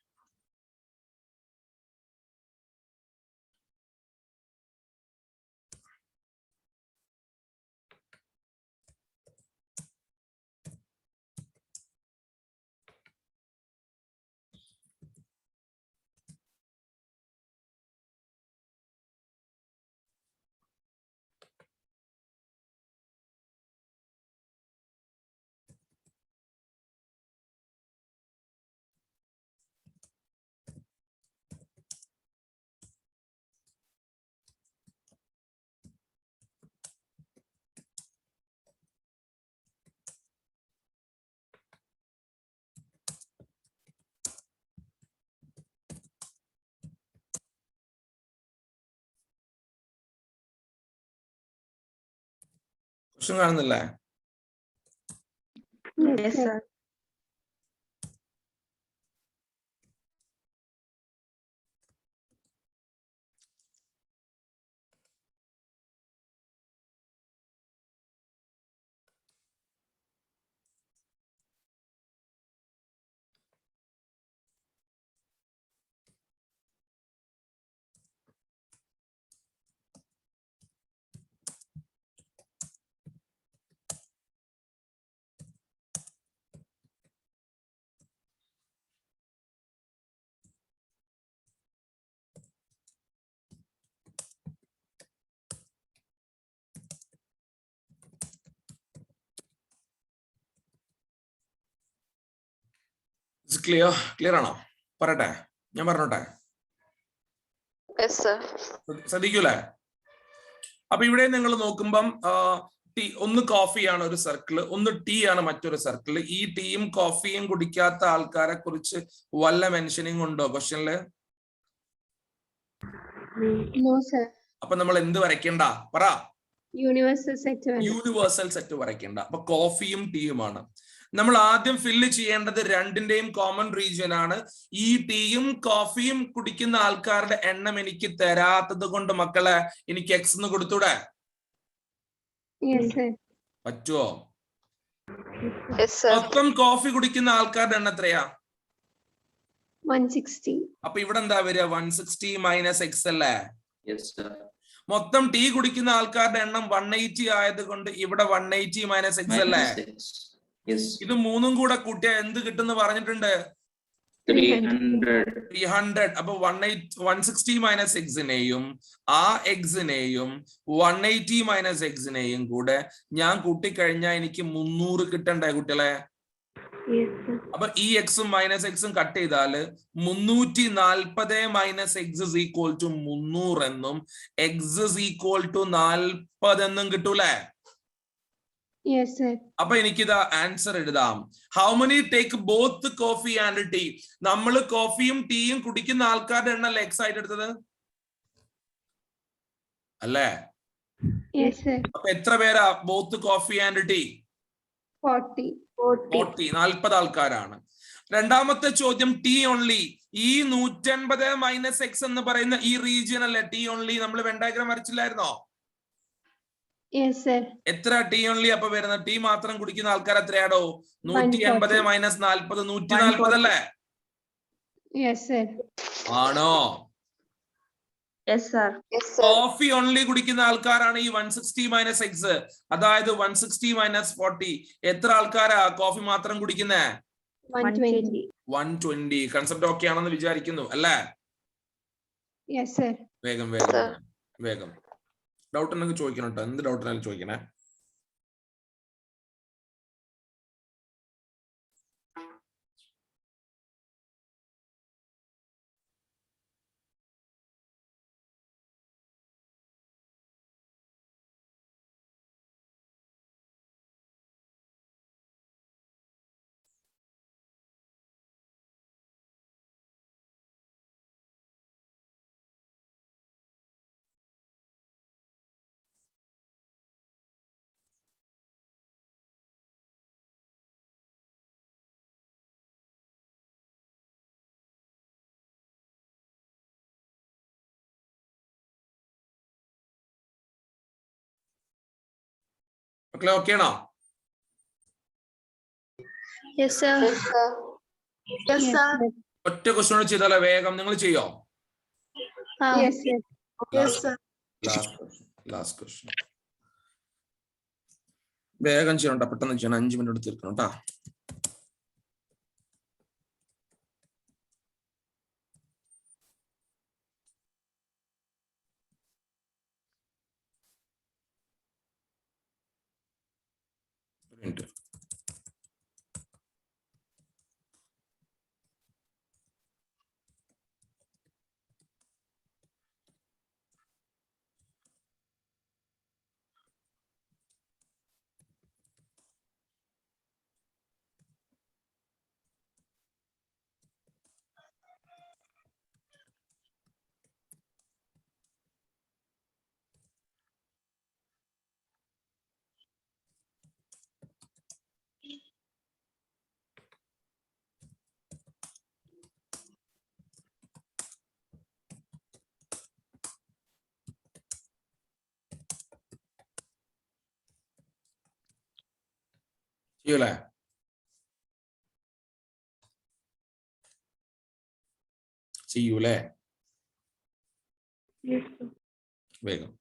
ക്വസ്റ്റ്യൻ കാണുന്നില്ലേ? Yes, sir. ക്ലിയർ ആണോ? പറയട്ടെ, ഞാൻ പറഞ്ഞോട്ടെ? Yes, sir. ശ്രദ്ധിക്കൂലേ? അപ്പൊ ഇവിടെ നിങ്ങൾ നോക്കുമ്പം ടീ ഒന്ന് കോഫിയാണ് ഒരു സർക്കിള്, ഒന്ന് ടീ ആണ് മറ്റൊരു സർക്കിള്. ഈ ടീയും കോഫിയും കുടിക്കാത്ത ആൾക്കാരെ കുറിച്ച് വല്ല മെൻഷനിങ് ഉണ്ടോ ക്വസ്റ്റ്യനില്? No, sir. അപ്പൊ നമ്മൾ എന്ത് വരയ്ക്കണ്ട? പറ. Universal set. യൂണിവേഴ്സൽ സെറ്റ് വരയ്ക്കണ്ട. അപ്പൊ കോഫിയും ടീയുമാണ്. നമ്മൾ ആദ്യം ഫില്ല് ചെയ്യേണ്ടത് രണ്ടിന്റെയും കോമൺ റീജിയൻ ആണ്. ഈ ടീയും കോഫിയും കുടിക്കുന്ന ആൾക്കാരുടെ എണ്ണം എനിക്ക് തരാത്തത് കൊണ്ട് മക്കളെ എനിക്ക് എക്സ് എന്ന് കൊടുത്തൂടെ? Yes, sir. പറ്റുമോ? Yes, sir. മൊത്തം കോഫി കുടിക്കുന്ന ആൾക്കാരുടെ എണ്ണം എത്രയാ? 160. അപ്പൊ ഇവിടെ എന്താ വരിക? 160 മൈനസ് എക്സ് അല്ലേ? Yes, sir. മൊത്തം ടീ കുടിക്കുന്ന ആൾക്കാരുടെ എണ്ണം 180 ആയത് കൊണ്ട് ഇവിടെ 180 മൈനസ് എക്സ് അല്ലേ? Yes. ഇത് മൂന്നും കൂടെ കൂട്ടിയാ എന്ത് കിട്ടുമെന്ന് പറഞ്ഞിട്ടുണ്ട്? 300. 300. അപ്പൊ 160 മൈനസ് എക്സിനെയും ആ എക്സിനെയും 180 മൈനസ് എക്സിനെയും കൂടെ ഞാൻ കൂട്ടിക്കഴിഞ്ഞാൽ എനിക്ക് 300 കിട്ടണ്ടേ കുട്ടികളെ? Yes, sir. അപ്പൊ ഈ എക്സും മൈനസ് എക്സും കട്ട് ചെയ്താല് 340 minus X is equal to 300 എന്നും എക്സ് ഇസ് ഈക്വൽ ടു 40 എന്നും കിട്ടൂലേ? Yes, sir. അപ്പൊ എനിക്കിതാ ആൻസർ എഴുതാം. How many take both coffee and tea? നമ്മൾ കോഫിയും ടീയും കുടിക്കുന്ന ആൾക്കാരുടെ എണ്ണല്ലേ എക്സ് ആയിട്ട് എടുത്തത് അല്ലേ? Yes, sir. അപ്പൊ എത്ര പേരാ ബോത്ത് കോഫി ആൻഡ് ടീ? 40. 40 ആൾക്കാരാണ്. രണ്ടാമത്തെ ചോദ്യം ടീ ഓൺലി. ഈ 150 മൈനസ് എക്സ് എന്ന് പറയുന്ന ഈ റീജിയൻ അല്ലേ ടീ ഓൺലി? നമ്മൾ വെൻ ഡയഗ്രം വരച്ചില്ലായിരുന്നോ? Yes, sir. എത്ര ടീ ഓൺലി അപ്പൊ വരുന്നത്? ടീ മാത്രം കുടിക്കുന്ന ആൾക്കാർ എത്രയാടോ? 180 മൈനസ് 40 140 അല്ലേ? Yes, sir. ആണോ? Yes, sir. Yes, sir. Coffee only കുടിക്കുന്ന ആൾക്കാരാണ് ഈ 160 മൈനസ് എക്സ്. അതായത് 160 മൈനസ് 40. എത്ര ആൾക്കാരാ കോഫി മാത്രം കുടിക്കുന്നേ? 120. 120. കൺസെപ്റ്റ് ഓക്കെ ആണെന്ന് വിചാരിക്കുന്നു അല്ലേ? Yes, sir. വേഗം വേഗം ഡൗട്ട് ഉണ്ടെങ്കിൽ ചോദിക്കണം കേട്ടോ. എന്ത് ഡൗട്ട് ഉണ്ടെങ്കിലും ചോദിക്കണേ. മക്കളെ ഓക്കെ ആണോ? Yes, sir. Yes, sir. ഒറ്റ ക്വസ്റ്റ്യൻ ചെയ്താലോ വേഗം നിങ്ങൾ ചെയ്യോ? Yes, sir. Yes, sir. Last question വേഗം ചെയ്യണ്ട, പെട്ടെന്ന് ചെയ്യണം, 5 മിനിറ്റ് തീർക്കണം കേട്ടാ. ചെയ്യൂലേ? ചെയ്യൂലേ? വേഗം.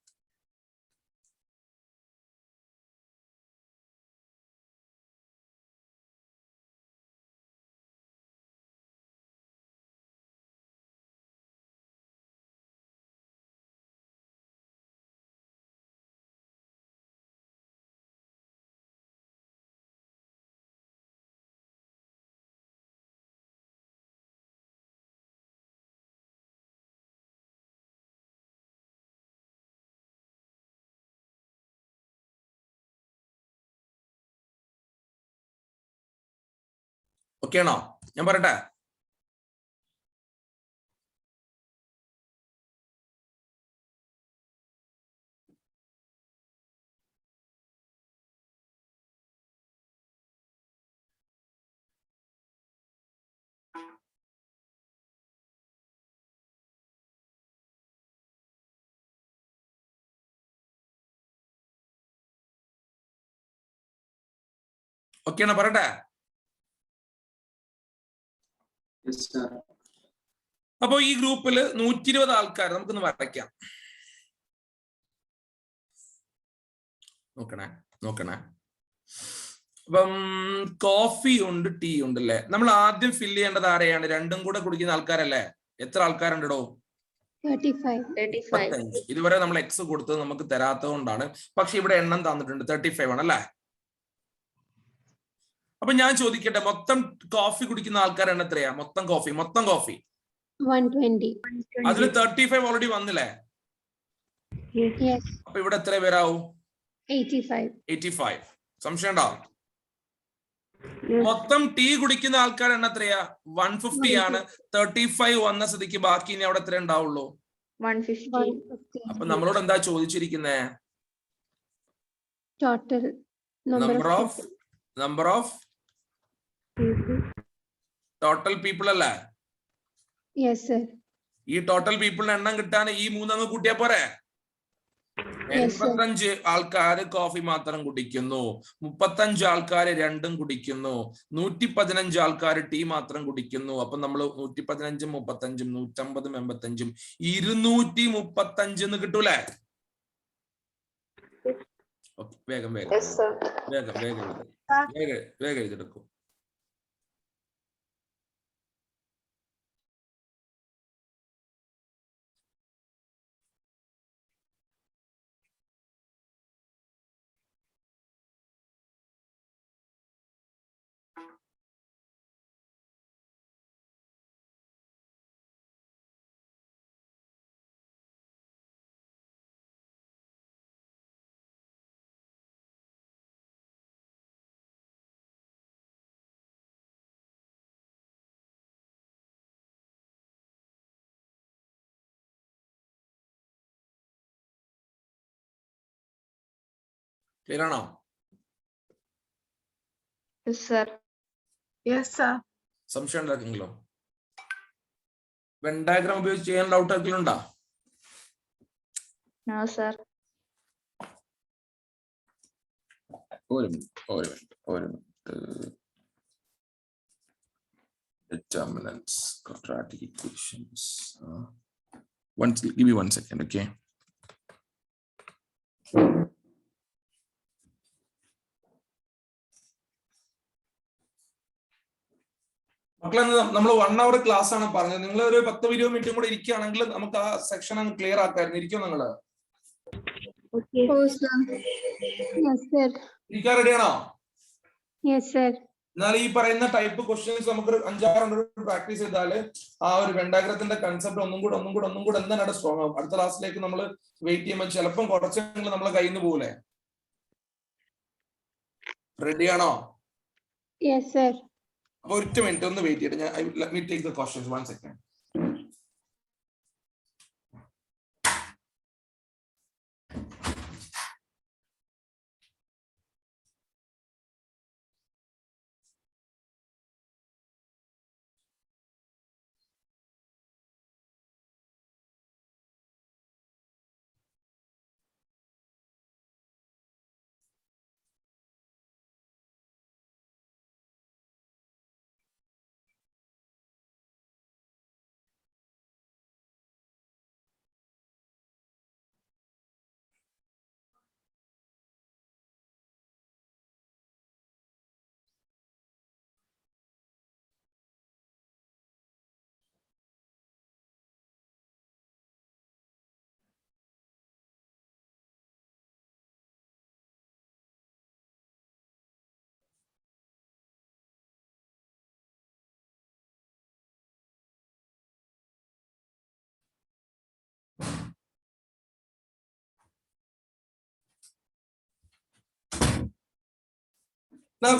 ഓക്കെ ആണോ? ഞാൻ പറയട്ടെ? ഓക്കെ ആണോ? പറയട്ടെ? Yes, sir. അപ്പൊ ഈ ഗ്രൂപ്പില് 120 ആൾക്കാർ നമുക്കൊന്ന് വരയ്ക്കാം. നോക്കണേ. അപ്പം കോഫി ഉണ്ട്, ടീ ഉണ്ട് അല്ലേ? നമ്മൾ ആദ്യം ഫില്ല് ചെയ്യേണ്ടത് ആരെയാണ്? രണ്ടും കൂടെ കുടിക്കുന്ന ആൾക്കാരല്ലേ? എത്ര ആൾക്കാരുണ്ടോ? 35. ഇതുവരെ നമ്മൾ എക്സ് കൊടുത്തത് നമുക്ക് തരാത്തത് കൊണ്ടാണ്. പക്ഷെ ഇവിടെ എണ്ണം തന്നിട്ടുണ്ട്, 35 ആണ് അല്ലേ? അപ്പൊ ഞാൻ ചോദിക്കട്ടെ, മൊത്തം കോഫി കുടിക്കുന്ന ആൾക്കാർ എണ്ണം എത്രയാ? മൊത്തം കോഫി 120. അതിൽ 35 ഓൾറെഡി വന്നില്ലേ? Yes. അപ്പൊ ഇവിടെ എത്ര പേരാവും? 85. സംശയം ഉണ്ടോ? മൊത്തം ടീ കുടിക്കുന്ന ആൾക്കാർ എണ്ണം എത്രയാ? 150 ആണ്. 35 വന്ന സ്ഥിതിക്ക് ബാക്കി ഇനി അവിടെ എത്ര ഉണ്ടാവുള്ളൂ? 150. അപ്പൊ നമ്മളോട് എന്താ ചോദിച്ചിരിക്കുന്നേ? Total number of total people അല്ലേ? Yes, sir. ഈ ടോട്ടൽ പീപ്പിളിന്റെ എണ്ണം കിട്ടാൻ ഈ 3 അങ്ങ് കൂട്ടിയാ പോരെ? Yes, sir. 85 ആൾക്കാര് കോഫി മാത്രം കുടിക്കുന്നു, 35 ആൾക്കാര് രണ്ടും കുടിക്കുന്നു, 115 ആൾക്കാര് ടീ മാത്രം കുടിക്കുന്നു. അപ്പൊ നമ്മൾ 115 35 150 85 235 എന്ന് കിട്ടൂലേ? വേഗം Yes, sir. എഴുതെടുക്കും. ക്ലിയർ ആണോ? Yes, sir. Yes, sir. സംശയം ഉണ്ടാക്കുന്നുണ്ടോ? വെൻ ഡയഗ്രാം ഉപയോഗിച്ച് ചെയ്യാൻ ഡൗട്ട് ആക്കലുണ്ടോ? No, sir. ഒരു minute. Determinants, quadratic equations. Give me 1 second, okay? മക്കളെ, നമ്മൾ 1 hour ക്ലാസ് ആണ് പറഞ്ഞത്. നിങ്ങൾ ഒരു 10-20 മിനിറ്റും കൂടെ ഇരിക്കുകയാണെങ്കിൽ നമുക്ക് ആ സെക്ഷൻ അങ്ങ് ക്ലിയർ ആക്കായിരുന്നു. ഇരിക്കും നിങ്ങള്? ഇരിക്കാൻ റെഡിയാണോ? എന്നാൽ ഈ പറയുന്ന ടൈപ്പ് ക്വസ്റ്റ്യൻസ് നമുക്ക് 5-6 പ്രാക്ടീസ് ചെയ്താല് ആ ഒരു വെൻ ഡയഗ്രത്തിന്റെ കൺസെപ്റ്റ് ഒന്നും കൂടെ എന്താണ് സ്ട്രോങ് ആവും. അടുത്ത ക്ലാസ്സിലേക്ക് നമ്മൾ വെയിറ്റ് ചെയ്യുമ്പോൾ ചിലപ്പം കുറച്ചെങ്കിലും നമ്മളെ കയ്യിൽ നിന്ന് പോലെ. റെഡിയാണോ? അപ്പൊ 1 മിനിറ്റ് ഒന്ന് വെയിറ്റ് ചെയ്തിട്ട് let me take the questions. 1 second.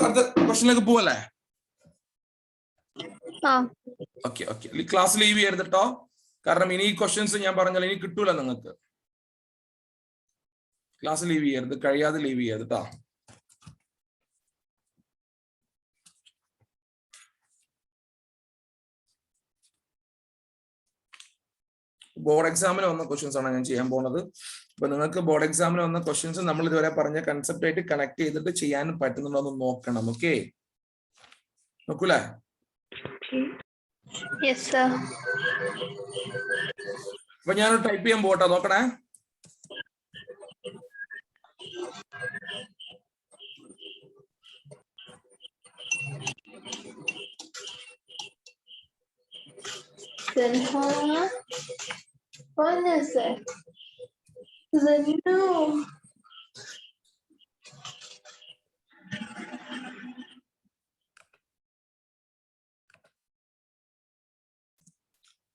അടുത്ത ക്വസ്റ്റ്യനിലേക്ക് പോവല്ലേ? ഓക്കെ. ക്ലാസ് ലീവ് ചെയ്യരുത് കേട്ടോ. കാരണം ഇനി ഈ ക്വസ്റ്റ്യൻസ് ഞാൻ പറഞ്ഞാൽ ഇനി കിട്ടൂല നിങ്ങൾക്ക്. ക്ലാസ് ലീവ് ചെയ്യരുത്, കഴിയാതെ ലീവ് ചെയ്യരുത് കേട്ടോ. ബോർഡ് എക്സാമിന് വന്ന ക്വസ്റ്റ്യൻസ് ആണ് ഞാൻ ചെയ്യാൻ പോകുന്നത്. അപ്പൊ നിങ്ങൾക്ക് ബോർഡ് എക്സാമിന് വന്ന ക്വസ്റ്റ്യൻസ് നമ്മൾ ഇതുവരെ പറഞ്ഞ കൺസെപ്റ്റ് ആയിട്ട് കണക്ട് ചെയ്തിട്ട് ചെയ്യാൻ പറ്റുന്നുണ്ടോ എന്ന് നോക്കണം. ഓക്കെ, നോക്കൂലേ? അപ്പൊ ഞാൻ ടൈപ്പ് ചെയ്യാൻ പോട്ടെ, നോക്കണേ.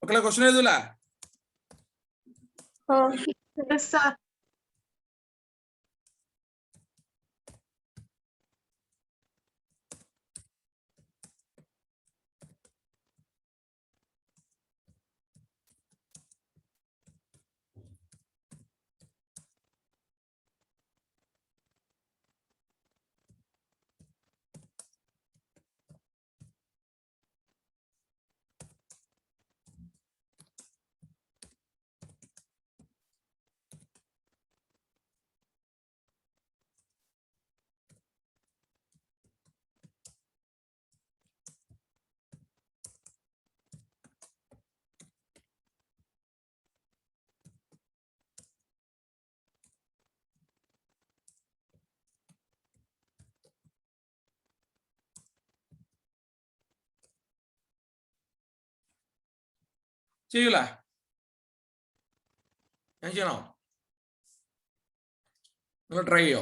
മക്കളെ ക്വസ്റ്റ്യൻ എഴുതൂല? ചെയ്യൂല? ഞാൻ ചെയ്യണോ? നിങ്ങൾ ട്രൈ ചെയ്യോ?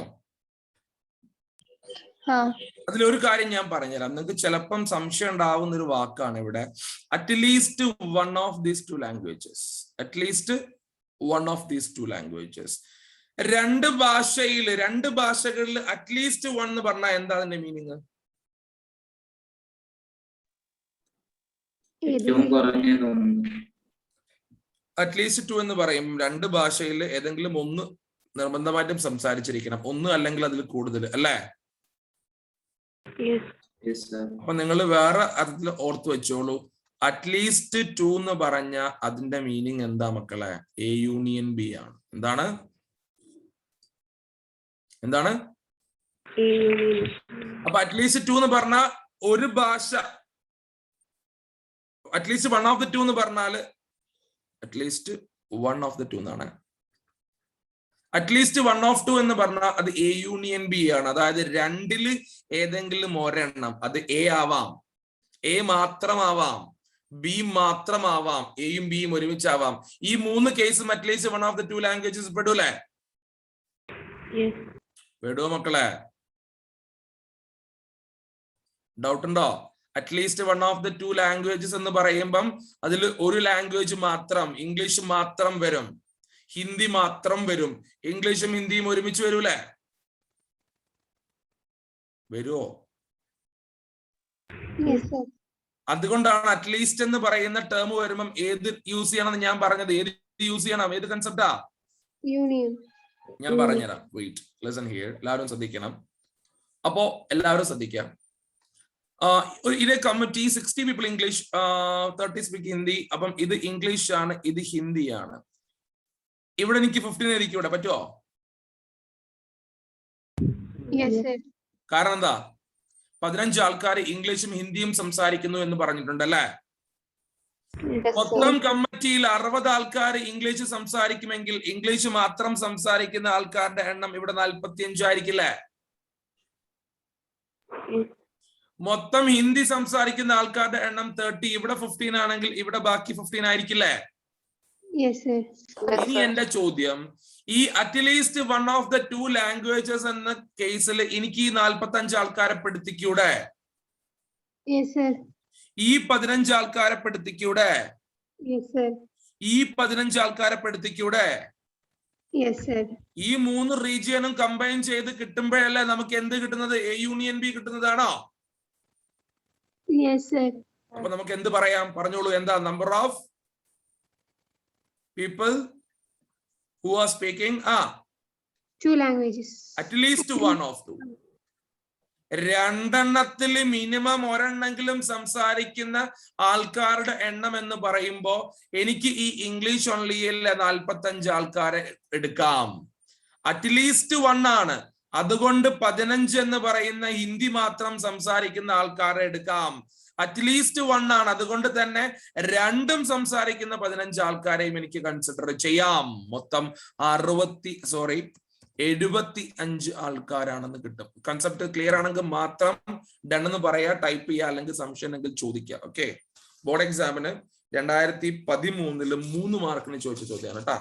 അതിലൊരു കാര്യം ഞാൻ പറഞ്ഞുതരാം. നിങ്ങൾക്ക് ചിലപ്പം സംശയം ഉണ്ടാവുന്ന ഒരു വാക്കാണ് ഇവിടെ. At least one of these two languages. At least one of these two languages. രണ്ട് ഭാഷകളിൽ അറ്റ്ലീസ്റ്റ് വൺ എന്ന് പറഞ്ഞാൽ എന്താ അതിന്റെ മീനിങ്? അറ്റ്ലീസ്റ്റ് ടു എന്ന് പറയും രണ്ട് ഭാഷയിൽ ഏതെങ്കിലും ഒന്ന് നിർബന്ധമായിട്ടും സംസാരിച്ചിരിക്കണം, ഒന്ന് അല്ലെങ്കിൽ അതിൽ കൂടുതൽ, അല്ലേ? അപ്പൊ നിങ്ങൾ വേറെ അർത്ഥത്തിൽ ഓർത്ത് വെച്ചോളൂ. അറ്റ്ലീസ്റ്റ് ടു എന്ന് പറഞ്ഞ അതിന്റെ മീനിങ് എന്താ മക്കളെ? എ യൂണിയൻ ബി ആണ്. എന്താണ്? അപ്പൊ അറ്റ്ലീസ്റ്റ് 2 എന്ന് പറഞ്ഞ ഒരു ഭാഷ, അറ്റ്ലീസ്റ്റ് 1 ഓഫ് ദ 2 എന്ന് പറഞ്ഞാല് അറ്റ്ലീസ്റ്റ് 1 ഓഫ് ദ 2 എന്നാണ്. അറ്റ്ലീസ്റ്റ് 1 ഓഫ് 2 എന്ന് പറഞ്ഞാൽ അത് എ യൂണിയൻ ബി ആണ്. അതായത് രണ്ടില് ഏതെങ്കിലും ഒരെണ്ണം, അത് എ ആവാം, എ മാത്രമാവാം, ബി മാത്രമാവാം, എയും ബിയും ഒരുമിച്ചാവാം. ഈ 3 കേസും അറ്റ്ലീസ്റ്റ് 1 ഓഫ് ദ 2 ലാംഗ്വേജസ് പെടൂലേ? പെടുവോ മക്കളെ? ഡൗട്ട് ഉണ്ടോ? അറ്റ്ലീസ്റ്റ് 1 ഓഫ് ദ 2 ലാംഗ്വേജസ് എന്ന് പറയുമ്പം അതിൽ ഒരു ലാംഗ്വേജ് മാത്രം, ഇംഗ്ലീഷ് മാത്രം വരും, ഹിന്ദി മാത്രം വരും. ഇംഗ്ലീഷും ഹിന്ദിയും ഒരുമിച്ച് വരൂലേ? വരുവോ? Yes, sir. അതുകൊണ്ടാണ് അറ്റ്ലീസ്റ്റ് എന്ന് പറയുന്ന ടേം വരുമ്പം ഏത് യൂസ് ചെയ്യണമെന്ന് ഞാൻ പറഞ്ഞത്. ഏത് യൂസ് ചെയ്യണം? ഏത് കൺസെപ്റ്റാ? Union. ഞാൻ പറഞ്ഞുതരാം. Wait, listen here. എല്ലാവരും ശ്രദ്ധിക്കണം. അപ്പോ എല്ലാവരും ശ്രദ്ധിക്കാം. ഇതേ committee 60 people English, 30 speak Hindi. അപ്പം ഇത് ഇംഗ്ലീഷ് ആണ്, ഇത് ഹിന്ദിയാണ്. ഇവിടെ എനിക്ക് 15 ആയിരിക്കും. ഇവിടെ പറ്റുമോ? Yes, sir. കാരണം എന്താ? 15 ആൾക്കാർ ഇംഗ്ലീഷും ഹിന്ദിയും സംസാരിക്കുന്നു എന്ന് പറഞ്ഞിട്ടുണ്ടല്ലേ? മൊത്തം കമ്മിറ്റിയിൽ 60 ആൾക്കാർ ഇംഗ്ലീഷ് സംസാരിക്കുമെങ്കിൽ ഇംഗ്ലീഷ് മാത്രം സംസാരിക്കുന്ന ആൾക്കാരുടെ എണ്ണം ഇവിടെ 45 ആയിരിക്കില്ലേ? മൊത്തം ഹിന്ദി സംസാരിക്കുന്ന ആൾക്കാരുടെ എണ്ണം 30, ഇവിടെ 15 ആണെങ്കിൽ ഇവിടെ ബാക്കി 15 ആയിരിക്കില്ലേ? Yes, sir. ഇനി എന്റെ ചോദ്യം, ഈ അറ്റ്ലീസ്റ്റ് 1 ഓഫ് ദ 2 ലാംഗ്വേജസ് എന്ന കേസിൽ എനിക്ക് ഈ 45 ആൾക്കാരെ പെടുത്തിക്കൂടെ? Yes, sir. ഈ 15 ആൾക്കാരെ പെടുത്തിക്കൂടെ? Yes, sir. ഈ 15 ആൾക്കാരെ പെടുത്തിക്കൂടെ? Yes, sir. ഈ 3 റീജിയനും കമ്പൈൻ ചെയ്ത് കിട്ടുമ്പോഴല്ലേ നമുക്ക് എന്ത് കിട്ടുന്നത്? എ യൂണിയൻ ബി കിട്ടുന്നതാണോ? Yes, sir. അപ്പൊ നമുക്ക് എന്ത് പറയാം? പറഞ്ഞോളൂ. എന്താ number of people who are speaking 2 languages. at least 1 of 2. രണ്ടെണ്ണത്തിൽ minimum ഒരെണ്ണെങ്കിലും സംസാരിക്കുന്ന ആൾക്കാരുടെ എണ്ണം എന്ന് പറയുമ്പോ എനിക്ക് ഈ ഇംഗ്ലീഷ് ഓൺലിയിലെ 45 ആൾക്കാരെ എടുക്കാം. അറ്റ്ലീസ്റ്റ് 1 ആണ്, അതുകൊണ്ട് 15 എന്ന് പറയുന്ന ഹിന്ദി മാത്രം സംസാരിക്കുന്ന ആൾക്കാരെ എടുക്കാം. അറ്റ്ലീസ്റ്റ് 1 ആണ്, അതുകൊണ്ട് തന്നെ രണ്ടും സംസാരിക്കുന്ന 15 ആൾക്കാരെയും എനിക്ക് കൺസിഡർ ചെയ്യാം. മൊത്തം 75 ആൾക്കാരാണെന്ന് കിട്ടും. കൺസെപ്റ്റ് ക്ലിയർ ആണെങ്കിൽ മാത്രം ഡൺ എന്ന് പറയാ, ടൈപ്പ് ചെയ്യുക, അല്ലെങ്കിൽ സംശയം ഉണ്ടെങ്കിൽ ചോദിക്കുക. ഓക്കെ, ബോർഡ് എക്സാമിന് 2013 3 മാർക്കിന് ചോദിച്ച ചോദ്യമാണ് കേട്ടാ.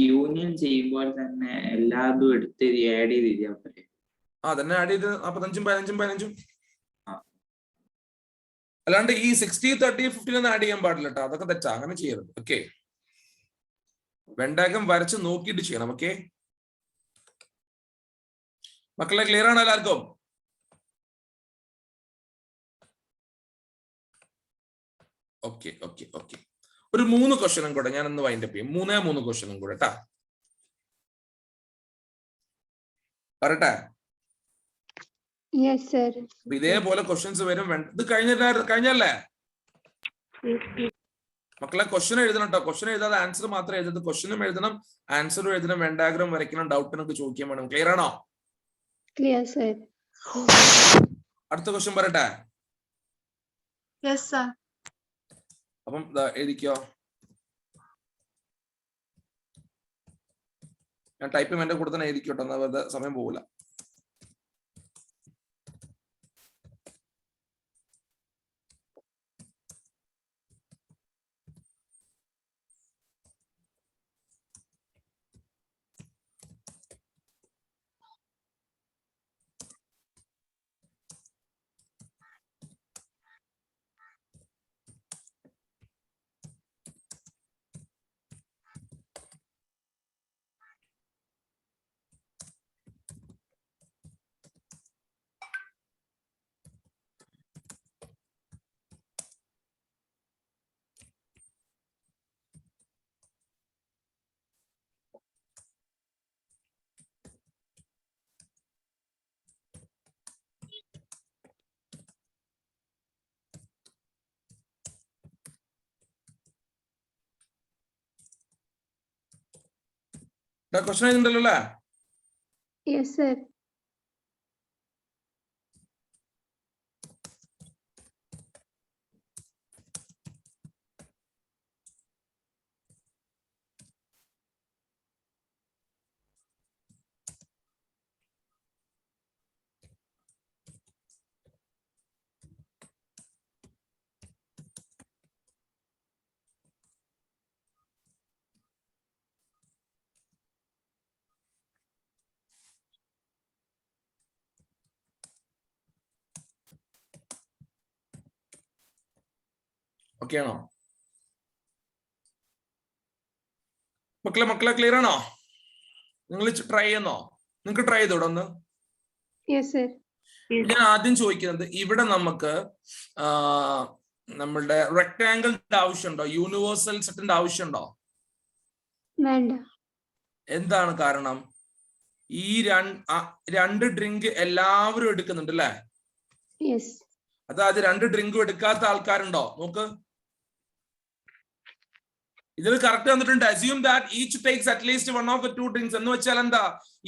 യൂണിയൻ ചെയ്യുമ്പോൾ തന്നെ എല്ലാതും എടുത്ത് ആഡ് ചെയ്ത് ചെയ്യാൻ പറ്റും. തന്നെ ആഡ് ചെയ്ത് 45 15 അല്ലാണ്ട് ഈ 60 30 15 ഒന്നും ആഡ് ചെയ്യാൻ പാടില്ല കേട്ടോ. അതൊക്കെ തെറ്റാ, അങ്ങനെ ചെയ്യരുത്. ഓക്കെ, വെണ്ടാകം വരച്ച് നോക്കിയിട്ട് ചെയ്യണം. ഓക്കെ മക്കളെ, ക്ലിയർ ആണ് എല്ലാവർക്കും? ഓക്കെ ഓക്കെ ഓക്കെ, ഒരു 3 ക്വസ്റ്റ്യനും കൂടെ ഞാൻ ഒന്ന് വൈൻഡപ്പ് ചെയ്യും. 3 ക്വസ്റ്റ്യനും കൂടെ കേട്ടാ. പറട്ടെ? Yes, sir. ഇതേപോലെ ക്വസ്റ്റ്യൻസ് വരും. ഇത് കഴിഞ്ഞല്ലേ മക്കളെ? ക്വസ്റ്റ്യൻ എഴുതണം കേട്ടോ. ക്വസ്റ്റ്യൻ എഴുതാതെ ആൻസർ മാത്രം എഴുതരുത്. ക്വസ്റ്റ്യനും എഴുതണം, ആൻസറും എഴുതണം, വെൻഡാഗ്രം വരയ്ക്കണം, ഡൗട്ടിനൊക്കെ ചോദിക്കാൻ വേണം. ക്ലിയർ ആണോ? Clear, sir. അടുത്ത ക്വസ്റ്റ്യൻ പറട്ടെ? Yes, sir. അപ്പം എഴുതിക്കോ. ഞാൻ ടൈപ്പ് എന്റെ കൂടെ തന്നെ എഴുതിക്കോട്ടെ, എന്നാൽ വെറുതെ സമയം പോകില്ല. ക്വസ്റ്റൻ എഴുതുന്നുണ്ടല്ലോ അല്ലേ? Yes, sir. ഓക്കെ ആണോ മക്കളെ ക്ലിയർ ആണോ? നിങ്ങൾ ട്രൈ ചെയ്യുന്നോ? നിങ്ങൾക്ക് ട്രൈ ചെയ്തോടെ ഒന്ന്? Yes, sir. ഞാൻ ആദ്യം ചോദിക്കുന്നത്, ഇവിടെ നമുക്ക് നമ്മളുടെ റെക്ടാംഗിളിന്റെ ആവശ്യമുണ്ടോ? യൂണിവേഴ്സൽ സെറ്റിന്റെ ആവശ്യമുണ്ടോ? വേണ്ട. എന്താണ് കാരണം? ഈ രണ്ട് ഡ്രിങ്ക് എല്ലാവരും എടുക്കുന്നുണ്ട് അല്ലേ? Yes. അതായത് 2 ഡ്രിങ്കും എടുക്കാത്ത ആൾക്കാരുണ്ടോ? നോക്ക്, ഇതിൽ കറക്റ്റ് വന്നിട്ടുണ്ട്. Assume that each takes at least 1 of the 2 drinks. എന്ന് വെച്ചാൽ എന്താ?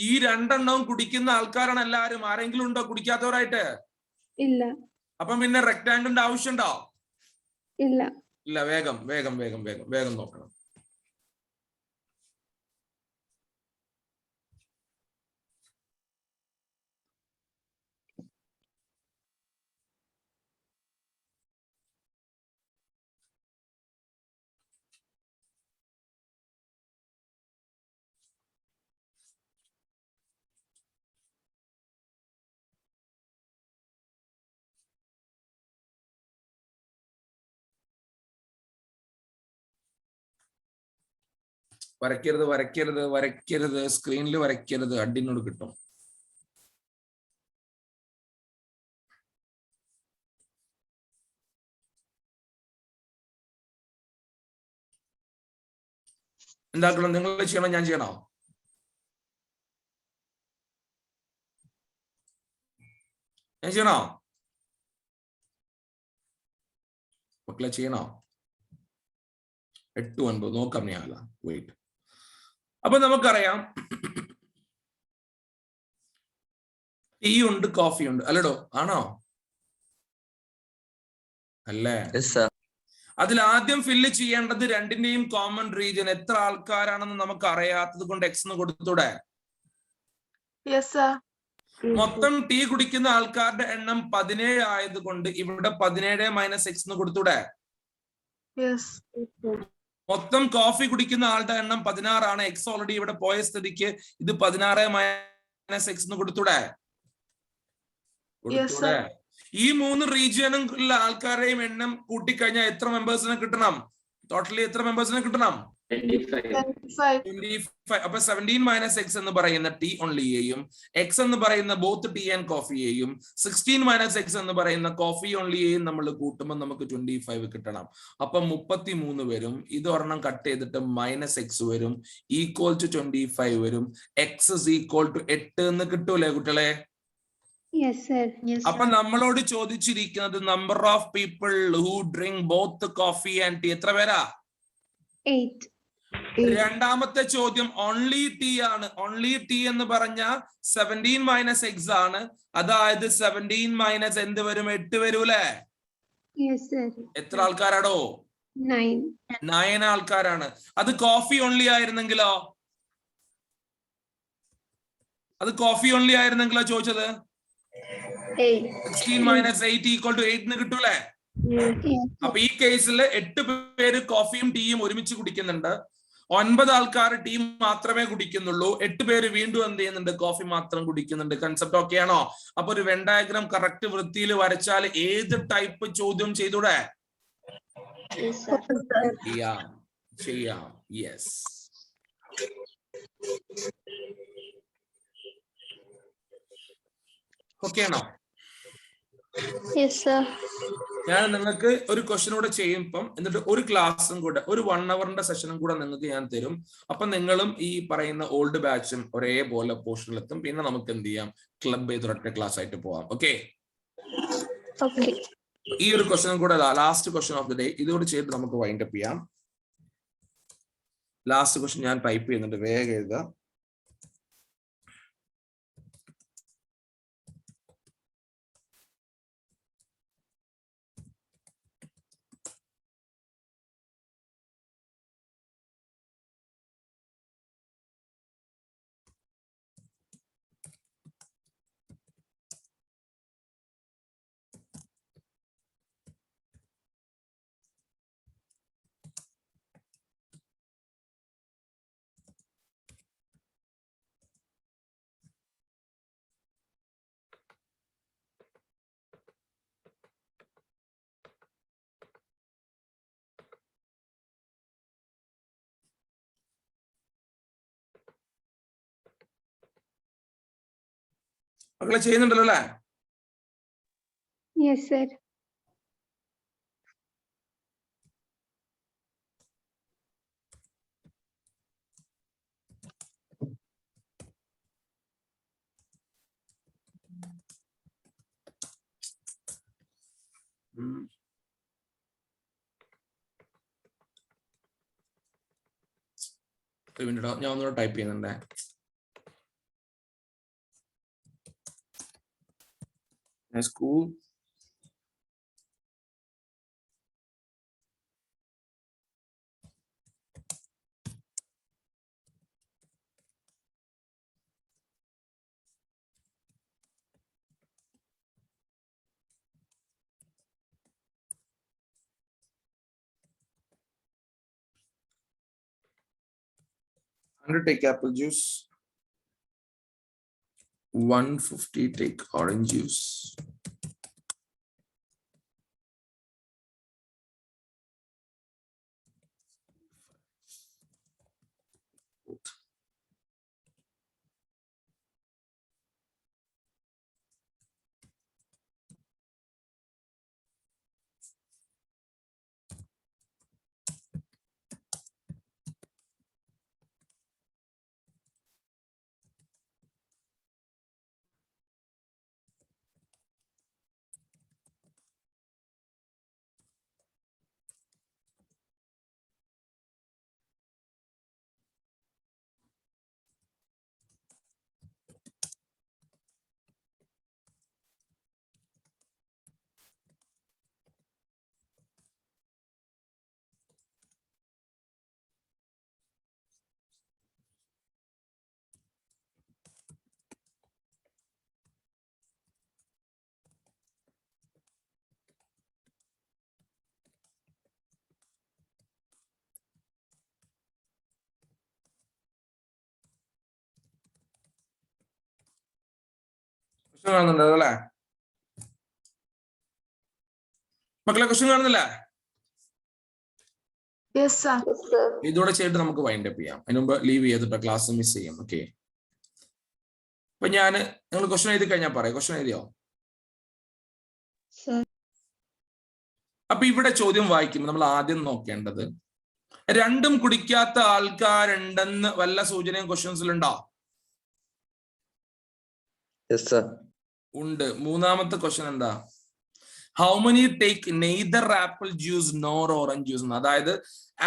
ഈ 2 എണ്ണവും കുടിക്കുന്ന ആൾക്കാരാണ് എല്ലാവരും. ആരെങ്കിലും ഉണ്ടോ കുടിക്കാത്തവരായിട്ട്? ഇല്ല. അപ്പം പിന്നെ റെക്ടാംഗിളിന്റെ ആവശ്യമുണ്ടോ? ഇല്ല. ഇല്ല. വേഗം നോക്കണം. വരയ്ക്കരുത്. സ്ക്രീനിൽ വരയ്ക്കരുത്. അടിനോട് കിട്ടും. എന്താക്കണം? നിങ്ങൾ ചെയ്യണോ ഞാൻ ചെയ്യണോ? ഞാൻ ചെയ്യണോ? മക്കളെ ചെയ്യണോ? 8-9 നോക്കാം ഞാൻ. വെയിറ്റ്. അപ്പൊ നമുക്കറിയാം ടീ ഉണ്ട്, കോഫി ഉണ്ട് അല്ലടോ? ആണോ? അല്ലേ? Yes, sir. അതിൽ ആദ്യം ഫില്ല് ചെയ്യേണ്ടത് രണ്ടിന്റെയും കോമൺ റീജിയൻ. എത്ര ആൾക്കാരാണെന്ന് നമുക്ക് അറിയാത്തത് കൊണ്ട് X എന്ന് കൊടുത്തൂടെ? Yes, sir. മൊത്തം ടീ കുടിക്കുന്ന ആൾക്കാരുടെ എണ്ണം 17 ആയതുകൊണ്ട് ഇവിടെ 17 - X എന്ന് കൊടുത്തൂടെ? Yes. മൊത്തം കോഫി കുടിക്കുന്ന ആളുടെ എണ്ണം 16 ആണ്. X ഓൾറെഡി ഇവിടെ പോയ സ്ഥിതിക്ക് ഇത് 16 - X എന്ന് കൊടുത്തൂടെ? ഈ 3 റീജിയനും ഉള്ള ആൾക്കാരെയും എണ്ണം കൂട്ടിക്കഴിഞ്ഞാൽ എത്ര മെമ്പേഴ്സിനെ കിട്ടണം? ടോട്ടലി എത്ര മെമ്പേഴ്സിനെ കിട്ടണം? 25. അപ്പൊ 17 - X എന്ന് പറയുന്ന ടീ ഓൺലിയെയും X എന്ന് പറയുന്ന ബോത്ത് ടീ ആൻഡ് കോഫിയെയും 16 - X എന്ന് പറയുന്ന കോഫി ഓൺലിയെയും നമ്മൾ കൂട്ടുമ്പോൾ നമുക്ക് 25 കിട്ടണം. അപ്പൊ 33 വരും. ഇത് ഒരെണ്ണം കട്ട് ചെയ്തിട്ട് -X വരും. ഈക്വൽ ടു 25 വരും. X is equal to 8 എന്ന് കിട്ടൂലേ കുട്ടികളെ? Yes, sir. Yes, അപ്പൊ നമ്മളോട് ചോദിച്ചിരിക്കുന്നത് number of people who drink both coffee and tea എത്ര പേരാ? 8. രണ്ടാമത്തെ ചോദ്യം ഓൺലി ടീ ആണ്. ഓൺലി ടീ എന്ന് പറഞ്ഞ 17 - X ആണ്. അതായത് 17 - എന്ത് വരും? 8 വരൂലേ? Yes, sir. എത്ര ആൾക്കാരാടോ? 9. 9 ആൾക്കാരാണ്. അത് കോഫി ഓൺലി ആയിരുന്നെങ്കിലോ? ചോദിച്ചത് 8. 16 - 8 = 8 എന്ന് കിട്ടൂലേ? അപ്പൊ ഈ കേസിൽ 8 പേര് കോഫിയും ടീയും ഒരുമിച്ച് കുടിക്കുന്നുണ്ട്. 9 ആൾക്കാർ ടീ മാത്രമേ കുടിക്കുന്നുള്ളൂ. 8 പേര് വീണ്ടും എന്ത് ചെയ്യുന്നുണ്ട്? കോഫി മാത്രം കുടിക്കുന്നുണ്ട്. കൺസെപ്റ്റ് ഓക്കെ ആണോ? അപ്പൊ ഒരു വെൻ ഡയഗ്രാം കറക്റ്റ് വൃത്തിയിൽ വരച്ചാൽ ഏത് ടൈപ്പ് ചോദ്യം ചെയ്തൂടെ? ചെയ്യാം. യെസ്. ഓക്കെ ആണോ? Yes, sir. ഞാൻ നിങ്ങൾക്ക് ഒരു ക്വസ്റ്റ്യൻ കൂടെ ചെയ്യുമ്പം എന്നിട്ട് ഒരു ക്ലാസ്സും കൂടെ ഒരു 1 hourന്റെ സെഷനും കൂടെ നിങ്ങൾക്ക് ഞാൻ തരും. അപ്പൊ നിങ്ങളും ഈ പറയുന്ന ഓൾഡ് ബാച്ചും ഒരേപോലെ പോർഷനിലെത്തും. പിന്നെ നമുക്ക് എന്ത് ചെയ്യാം? ക്ലബ് ചെയ്ത് ഒരൊറ്റ ക്ലാസ് ആയിട്ട് പോവാം. ഓക്കെ? ഈ ഒരു ക്വസ്റ്റ്യൻ കൂടെ last question of the day ഇതോട് ചെയ്ത് നമുക്ക് വൈൻഡ് അപ്പ് ചെയ്യാം. ലാസ്റ്റ് ക്വസ്റ്റ്യൻ ഞാൻ ടൈപ്പ് ചെയ്യുന്നുണ്ട്. വേഗം എഴുതാം. മക്കളെ ചെയ്യുന്നുണ്ടല്ലോ അല്ലേ? Yes, sir. ഒരു മിനിറ്റ്, ഞാൻ ഒന്നുകൂടെ ടൈപ്പ് ചെയ്യുന്നുണ്ടേ. School take apple juice, 150 take orange juice. കാണുന്നുണ്ടോ അല്ലേ മക്കളെ? ക്വസ്റ്റ്യൻ കാണുന്നില്ല? Yes, sir. ഇതോടെ ചെയ്തിട്ട് നമുക്ക് വൈൻഡ് അപ്പ് ചെയ്യാം. അതിന് മുമ്പ് ലീവ് ചെയ്തിട്ട് ക്ലാസ് മിസ് ചെയ്യും. ഓക്കെ, അപ്പൊ നിങ്ങൾ ക്വസ്റ്റ്യൻ എഴുതി കഴിഞ്ഞാൽ പറയാം. ക്വസ്റ്റ്യൻ എഴുതിയോ? അപ്പൊ ഇവിടെ ചോദ്യം വായിക്കുമ്പോൾ നമ്മൾ ആദ്യം നോക്കേണ്ടത്, രണ്ടും കുടിക്കാത്ത ആൾക്കാരുണ്ടെന്ന് വല്ല സൂചനയും ക്വസ്റ്റ്യൻസിലുണ്ടോ? ഉണ്ട്. മൂന്നാമത്തെ ക്വസ്റ്റ്യൻ എന്താ? How many take neither apple juice nor orange juice? അതായത്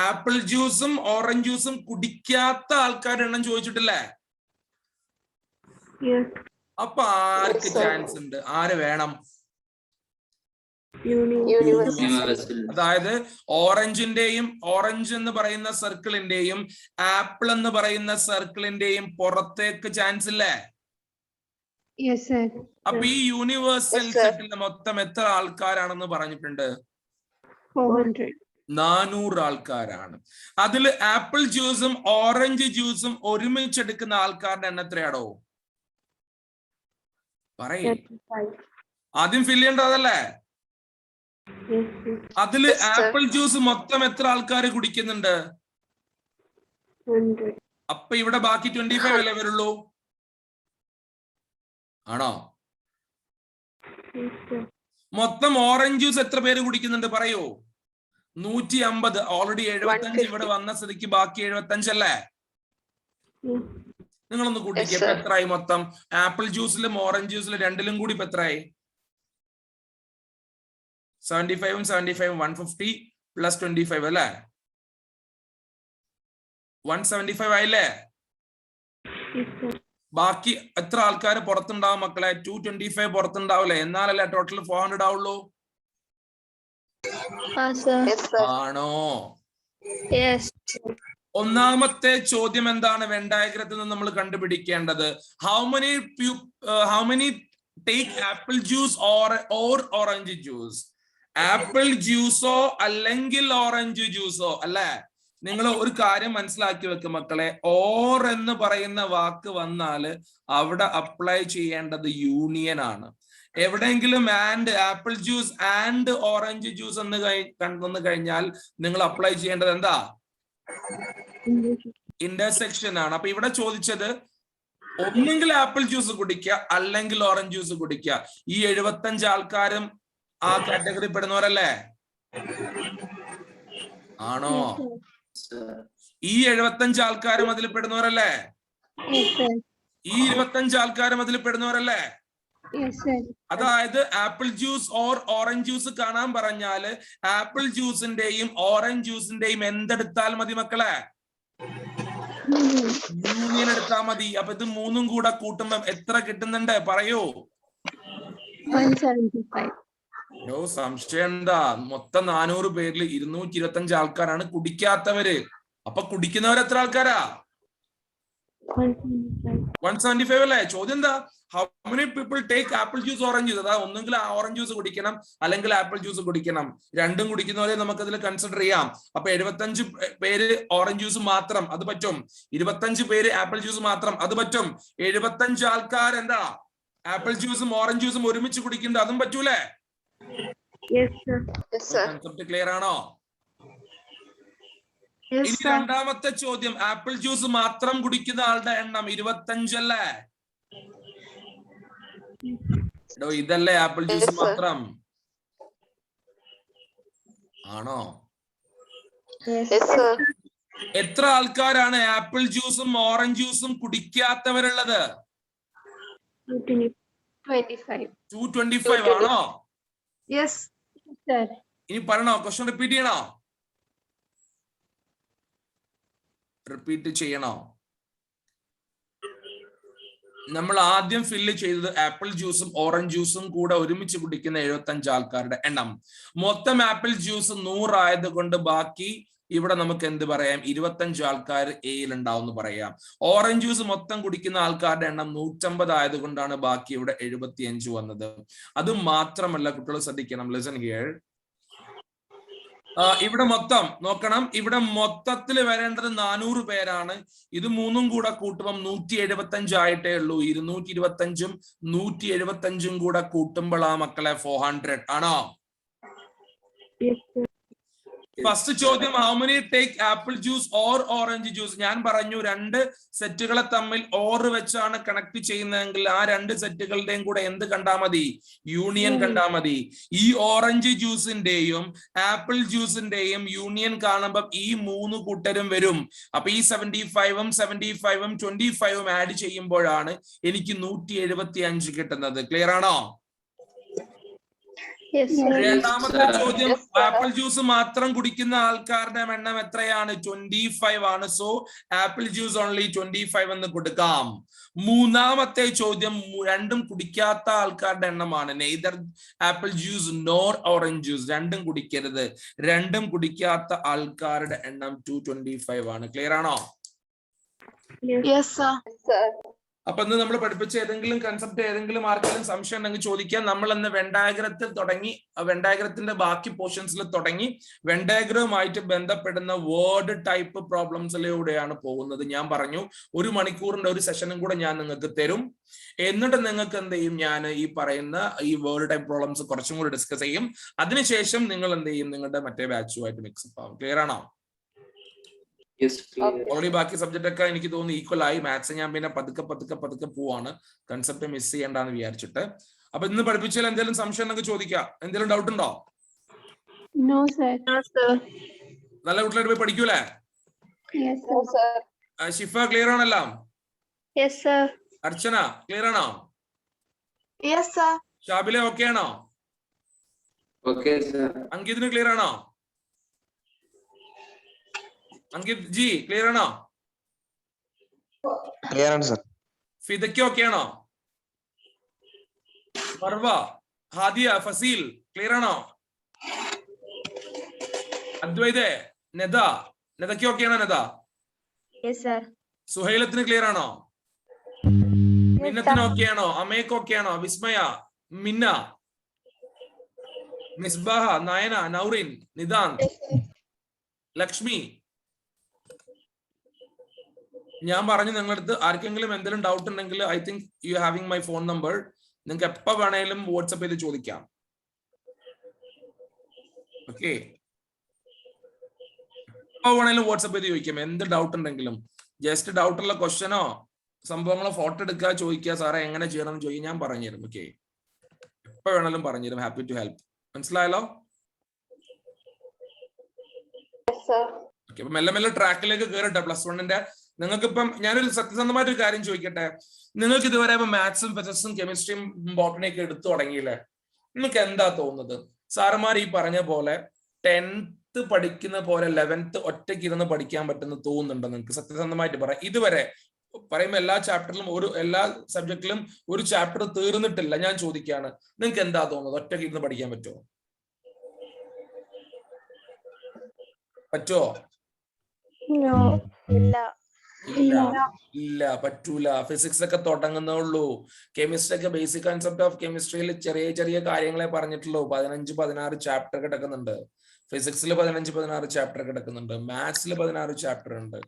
ആപ്പിൾ ജ്യൂസും ഓറഞ്ച് ജ്യൂസും കുടിക്കാത്ത ആൾക്കാരുടെ എണ്ണം ചോദിച്ചിട്ടില്ലേ? അപ്പൊ ആർക്ക് ചാൻസ് ഉണ്ട്? ആര് വേണം? അതായത് ഓറഞ്ച് എന്ന് പറയുന്ന സർക്കിളിന്റെയും ആപ്പിൾ എന്ന് പറയുന്ന സർക്കിളിന്റെയും പുറത്തേക്ക് ചാൻസ് ഇല്ലേ? Yes, sir. അപ്പൊ ഈ യൂണിവേഴ്സൽ സെറ്റിൽ മൊത്തം എത്ര ആൾക്കാരാണെന്ന് പറഞ്ഞിട്ടുണ്ട്? 400. 400 ആൾക്കാരാണ്. അതിൽ ആപ്പിൾ ജ്യൂസും ഓറഞ്ച് ജ്യൂസും ഒരുമിച്ചെടുക്കുന്ന ആൾക്കാരുടെ എണ്ണം എത്രയാണോ? പറയേ, ആദ്യം ഫില്ല് ചെയ്യേണ്ടതല്ലേ? അതില് ആപ്പിൾ ജ്യൂസ് മൊത്തം എത്ര ആൾക്കാർ കുടിക്കുന്നുണ്ട്? 100. അപ്പൊ ഇവിടെ ബാക്കി 25 അല്ലേ വരുള്ളൂ? ആണോ? മൊത്തം ഓറഞ്ച് ജ്യൂസ് എത്ര പേര് കുടിക്കുന്നുണ്ട് പറയൂ? 150. ഓൾറെഡി 75 ഇവിടെ വന്ന സ്ഥിതിക്ക് ബാക്കി 75 അല്ലേ? നിങ്ങളൊന്ന് കൂട്ടിക്ക്. ഇപ്പൊ എത്രയായി മൊത്തം? ആപ്പിൾ ജ്യൂസിലും ഓറഞ്ച് ജ്യൂസിലും രണ്ടിലും കൂടി ഇപ്പൊ എത്രയായി? 75 150 പ്ലസ് 25 അല്ലേ? 175 ആയില്ലേ? ബാക്കി എത്ര ആൾക്കാർ പുറത്തുണ്ടാവും മക്കളെ? 225 പുറത്തുണ്ടാവില്ലേ? എന്നാലല്ലേ ടോട്ടൽ 400 ആവുള്ളൂ? ആണോ? ഒന്നാമത്തെ ചോദ്യം എന്താണ് വെൻ ഡയഗ്രത്തിൽ നിന്ന് നമ്മൾ കണ്ടുപിടിക്കേണ്ടത്? How many take apple juice or orange juice? Apple ജ്യൂസോ അല്ലെങ്കിൽ ഓറഞ്ച് ജ്യൂസോ അല്ലേ? നിങ്ങൾ ഒരു കാര്യം മനസ്സിലാക്കി വെക്കും മക്കളെ, ഓർ എന്ന് പറയുന്ന വാക്ക് വന്നാല് അവിടെ അപ്ലൈ ചെയ്യേണ്ടത് യൂണിയൻ ആണ്. എവിടെയെങ്കിലും and apple juice and orange juice എന്ന് വന്നു കഴിഞ്ഞാൽ നിങ്ങൾ അപ്ലൈ ചെയ്യേണ്ടത് എന്താ? ഇന്റർസെക്ഷൻ ആണ്. അപ്പൊ ഇവിടെ ചോദിച്ചത് ഒന്നെങ്കിൽ ആപ്പിൾ ജ്യൂസ് കുടിക്കുക അല്ലെങ്കിൽ ഓറഞ്ച് ജ്യൂസ് കുടിക്കുക. ഈ 75 ആൾക്കാരും ആ കാറ്റഗറി പെടുന്നവരല്ലേ? ആണോ? ഈ 75 ആൾക്കാരും അതിൽ പെടുന്നവരല്ലേ? ഈ 25 ആൾക്കാരും അതിൽ പെടുന്നവരല്ലേ? അതായത് apple juice or orange juice കാണാൻ പറഞ്ഞാല് ആപ്പിൾ ജ്യൂസിന്റെയും ഓറഞ്ച് ജ്യൂസിന്റെയും എന്തെടുത്താൽ മതി മക്കളെ? യൂണിയൻ എടുത്താൽ മതി. അപ്പൊ ഇത് മൂന്നും കൂടെ കൂട്ടുമ്പോ എത്ര കിട്ടുന്നുണ്ട് പറയൂ? 175. സംശയം എന്താ? മൊത്തം 400 പേരിൽ 225 ആൾക്കാരാണ് കുടിക്കാത്തവര്. അപ്പൊ കുടിക്കുന്നവർ എത്ര ആൾക്കാരാ? 175 അല്ലേ? ചോദ്യം എന്താ? How many people take apple juice orange juice? അതാ ഒന്നെങ്കിൽ ഓറഞ്ച് ജ്യൂസ് കുടിക്കണം അല്ലെങ്കിൽ ആപ്പിൾ ജ്യൂസ് കുടിക്കണം. രണ്ടും കുടിക്കുന്നവരെ നമുക്ക് അതിൽ കൺസിഡർ ചെയ്യാം. അപ്പൊ 75 പേര് ഓറഞ്ച് ജ്യൂസ് മാത്രം, അത് പറ്റും. 25 പേര് ആപ്പിൾ ജ്യൂസ് മാത്രം, അത് പറ്റും. 75 ആൾക്കാർ എന്താ ആപ്പിൾ ജ്യൂസും ഓറഞ്ച് ജ്യൂസും ഒരുമിച്ച് കുടിക്കുന്നത്, അതും പറ്റൂലേ? കൺസെപ്റ്റ് ക്ലിയർ ആണോ? ഇനി രണ്ടാമത്തെ ചോദ്യം, ആപ്പിൾ ജ്യൂസ് മാത്രം കുടിക്കുന്ന ആളുടെ എണ്ണം 25 അല്ലേ? ഇതല്ലേ ആപ്പിൾ ജ്യൂസ് മാത്രം? ആണോ? എത്ര ആൾക്കാരാണ് ആപ്പിൾ ജ്യൂസും ഓറഞ്ച് ജ്യൂസും കുടിക്കാത്തവരുള്ളത്? 225 ആണോ? ഇനി പറയണോ? ക്വസ്റ്റ്യൻ റിപ്പീറ്റ് ചെയ്യണോ? റിപ്പീറ്റ് ചെയ്യണോ? നമ്മൾ ആദ്യം ഫില്ല് ചെയ്തത് ആപ്പിൾ ജ്യൂസും ഓറഞ്ച് ജ്യൂസും കൂടെ ഒരുമിച്ച് കുടിക്കുന്ന 75 ആൾക്കാരുടെ എണ്ണം. മൊത്തം ആപ്പിൾ ജ്യൂസ് 100 ആയതുകൊണ്ട് ബാക്കി ഇവിടെ നമുക്ക് എന്ത് പറയാം? 25 ആൾക്കാർ എയിൽ ഉണ്ടാവും എന്ന് പറയാം. ഓറഞ്ച് ജ്യൂസ് മൊത്തം കുടിക്കുന്ന ആൾക്കാരുടെ എണ്ണം 150 ആയതുകൊണ്ടാണ് ബാക്കി ഇവിടെ 75 വന്നത്. അത് മാത്രമല്ല കുട്ടികൾ ശ്രദ്ധിക്കണം, ലിസൺ ഹിയർ. ഇവിടെ മൊത്തം നോക്കണം, ഇവിടെ മൊത്തത്തിൽ വരേണ്ടത് 400 പേരാണ്. ഇത് മൂന്നും കൂടെ കൂട്ടുമ്പം 175 ആയിട്ടേ ഉള്ളൂ. 225ഉം 175ഉം കൂടെ കൂട്ടുമ്പോഴാ മക്കളെ 400 ആണോ? ഫസ്റ്റ് ചോദ്യം, how many take apple juice or orange juice? ഞാൻ പറഞ്ഞു രണ്ട് സെറ്റുകളെ തമ്മിൽ ഓർ വെച്ചാണ് കണക്ട് ചെയ്യുന്നതെങ്കിൽ ആ രണ്ട് സെറ്റുകളുടെയും കൂടെ എന്ത് കണ്ടാ മതി? യൂണിയൻ കണ്ടാ മതി. ഈ ഓറഞ്ച് ജ്യൂസിന്റെയും ആപ്പിൾ ജ്യൂസിന്റെയും യൂണിയൻ കാണുമ്പോൾ ഈ മൂന്ന് കൂട്ടരും വരും. അപ്പൊ ഈ 75ഉം 75ഉം 25ഉം ആഡ് ചെയ്യുമ്പോഴാണ് എനിക്ക് 175 കിട്ടുന്നത്. ക്ലിയർ ആണോ? രണ്ടാമത്തെ ചോദ്യം, ആപ്പിൾ ജ്യൂസ് മാത്രം കുടിക്കുന്ന ആൾക്കാരുടെ എണ്ണം എത്രയാണ്? 25 ആണ്. സോ ആപ്പിൾ ജ്യൂസ് ഓൺലി 25 എന്ന് കൊടുക്കാം. മൂന്നാമത്തെ ചോദ്യം, രണ്ടും കുടിക്കാത്ത ആൾക്കാരുടെ എണ്ണമാണ്. Neither apple juice nor orange juice, രണ്ടും കുടിക്കരുത്. രണ്ടും കുടിക്കാത്ത ആൾക്കാരുടെ എണ്ണം 225 ആണ്. ക്ലിയർ ആണോ? അപ്പൊ ഇന്ന് നമ്മൾ പഠിപ്പിച്ച ഏതെങ്കിലും കൺസെപ്റ്റ് ഏതെങ്കിലും ആർക്കെങ്കിലും സംശയം ഉണ്ടെങ്കിൽ ചോദിക്കാം. നമ്മൾ ഇന്ന് വെൻ ഡയഗ്രത്തിൽ തുടങ്ങി, വെൻ ഡയഗ്രത്തിന്റെ ബാക്കി പോർഷൻസിൽ തുടങ്ങി വെൻ ഡയഗ്രവുമായിട്ട് ബന്ധപ്പെടുന്ന വേർഡ് ടൈപ്പ് പ്രോബ്ലംസിലൂടെയാണ് പോകുന്നത്. ഞാൻ പറഞ്ഞു 1 മണിക്കൂറിന്റെ ഒരു സെഷനും കൂടെ ഞാൻ നിങ്ങൾക്ക് തരും. എന്നിട്ട് നിങ്ങൾക്ക് എന്ത് ചെയ്യും? ഞാൻ ഈ പറയുന്ന ഈ വേർഡ് ടൈപ്പ് പ്രോബ്ലംസ് കുറച്ചും കൂടി ഡിസ്കസ് ചെയ്യും. അതിനുശേഷം നിങ്ങൾ എന്ത് ചെയ്യും? നിങ്ങളുടെ മറ്റേ ബാച്ചുമായിട്ട് മിക്സപ്പ് ആവും. ക്ലിയർ ആണോ? ഓൾറെഡി ബാക്കി സബ്ജക്റ്റ് ഒക്കെ എനിക്ക് തോന്നുന്നു ഈക്വൽ ആയി. മാത്സ് ഞാൻ പിന്നെ പതുക്കെ പോവാണ്, കൺസെപ്റ്റ് മിസ് ചെയ്യണ്ടെന്ന് വിചാരിച്ചിട്ട്. അപ്പൊ ഇന്ന് പഠിപ്പിച്ചാൽ എന്തെങ്കിലും സംശയം ഉണ്ടെങ്കിൽ ചോദിക്കാം. എന്തെങ്കിലും ഡൗട്ട് ഉണ്ടോ? നല്ല കുട്ടികളായിട്ട് പോയി പഠിക്കൂലേ? ഷിഫ ക്ലിയർ ആണല്ലോ? അർച്ചന ക്ലിയർ ആണോ? ഷാബില ഓക്കെ ആണോ? അങ്കിതിന് ക്ലിയർ ആണോ? അങ്കിത് ജി ക്ലിയർ ആണോ? ക്ലിയർ ആണ് സർ. ഫിദയ്ക്ക് ഓക്കെ ആണോ? മർവ, ഹാദിയ, ഫസീൽ ക്ലിയർ ആണോ? അദ്വൈതേ, നെതയ്ക്ക് ഓക്കെ ആണോ? നെത, സുഹൈലത്തിന് ക്ലിയർ ആണോ? മിന്നത്തിന് ഓക്കെ ആണോ? അമേക്ക് ഓക്കെ ആണോ? വിസ്മയ, മിന്ന, മിസ്ബാഹ, നയന, നൗറിൻ, നിദാന്ത്, ലക്ഷ്മി. ഞാൻ പറഞ്ഞു നിങ്ങളടുത്ത് ആർക്കെങ്കിലും എന്തെങ്കിലും ഡൗട്ട് ഉണ്ടെങ്കിൽ I think you having my phone number. നിങ്ങൾക്ക് എപ്പോ വേണേലും വാട്സപ്പ് ചെയ്ത് ചോദിക്കാം. ഓക്കെ, എപ്പോ വേണേലും വാട്സപ്പ് ചെയ്ത് ചോദിക്കാം. എന്ത് ഡൗട്ട് ഉണ്ടെങ്കിലും, ജസ്റ്റ് ഡൗട്ടുള്ള ക്വസ്റ്റ്യനോ സംഭവങ്ങളെ ഫോട്ടോ എടുക്കുക, ചോദിക്കുക, സാറേ എങ്ങനെ ചെയ്യണം എന്ന് ചോദിക്കും, ഞാൻ പറഞ്ഞുതരും. ഓക്കെ, എപ്പോ വേണമെങ്കിലും പറഞ്ഞുതരും. Happy to help. മനസ്സിലായല്ലോ? ഓക്കെ, അപ്പൊ മെല്ലെ മെല്ലെ ട്രാക്കിലേക്ക് കയറട്ടെ. +1 നിങ്ങൾക്ക് ഇപ്പം ഞാനൊരു സത്യസന്ധമായിട്ട് ഒരു കാര്യം ചോദിക്കട്ടെ. നിങ്ങൾക്ക് ഇതുവരെ മാത്സും ഫിസിക്സും കെമിസ്ട്രിയും ബോട്ടണിയൊക്കെ എടുത്തു തുടങ്ങിയില്ലേ? നിങ്ങൾക്ക് എന്താ തോന്നുന്നത്? സാറുമാർ ഈ പറഞ്ഞ പോലെ 10th പഠിക്കുന്ന പോലെ 11th ഒറ്റയ്ക്ക് ഇരുന്ന് പഠിക്കാൻ പറ്റുന്ന തോന്നുന്നുണ്ടോ നിങ്ങൾക്ക്? സത്യസന്ധമായിട്ട് പറയാം. ഇതുവരെ പറയുമ്പോൾ എല്ലാ ചാപ്റ്ററിലും എല്ലാ സബ്ജക്റ്റിലും ഒരു ചാപ്റ്റർ തീർന്നിട്ടില്ല. ഞാൻ ചോദിക്കുകയാണ്, നിങ്ങൾക്ക് എന്താ തോന്നുന്നത്? ഒറ്റയ്ക്ക് ഇരുന്ന് പഠിക്കാൻ പറ്റുമോ? ഇല്ല, പറ്റൂല. ഫിസിക്സ് ഒക്കെ തുടങ്ങുന്നുള്ളൂ. കെമിസ്ട്രി ഒക്കെ ബേസിക് കൺസെപ്റ്റ് ഓഫ് കെമിസ്ട്രിയിൽ ചെറിയ ചെറിയ കാര്യങ്ങളെ പറഞ്ഞിട്ടുള്ളൂ. 15-16 ചാപ്റ്റർ കിടക്കുന്നുണ്ട്. ഫിസിക്സിൽ 15-16 ചാപ്റ്റർ കിടക്കുന്നുണ്ട്. മാത്സിൽ 16 ചാപ്റ്റർ ഉണ്ട്.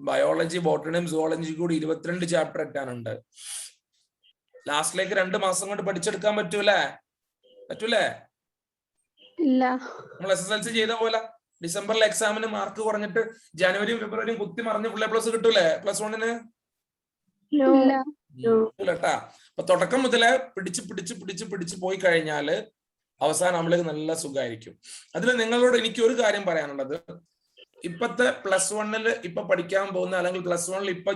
ബയോളജി, ബോട്ടണിയും സുവോളജി കൂടി 22 ചാപ്റ്റർ എത്താനുണ്ട്. ലാസ്റ്റിലേക്ക് 2 മാസം കൊണ്ട് പഠിച്ചെടുക്കാൻ പറ്റൂലേ? ഇല്ല. നമ്മൾ SSLC ചെയ്ത പോലെ ഡിസംബറിൽ എക്സാമിന് മാർക്ക് കുറഞ്ഞിട്ട് ജനുവരിയും ഫെബ്രുവരിയും കുത്തി മറിഞ്ഞ് ++ കിട്ടൂലേ +1? കേട്ടാ. അപ്പൊ തുടക്കം മുതലേ പിടിച്ച് പോയി കഴിഞ്ഞാല് അവസാനം നമ്മൾക്ക് നല്ല സുഖമായിരിക്കും. അതിൽ നിങ്ങളോട് എനിക്ക് ഒരു കാര്യം പറയാനുള്ളത്, ഇപ്പത്തെ +1 ഇപ്പൊ പഠിക്കാൻ പോകുന്ന അല്ലെങ്കിൽ +1 ഇപ്പൊ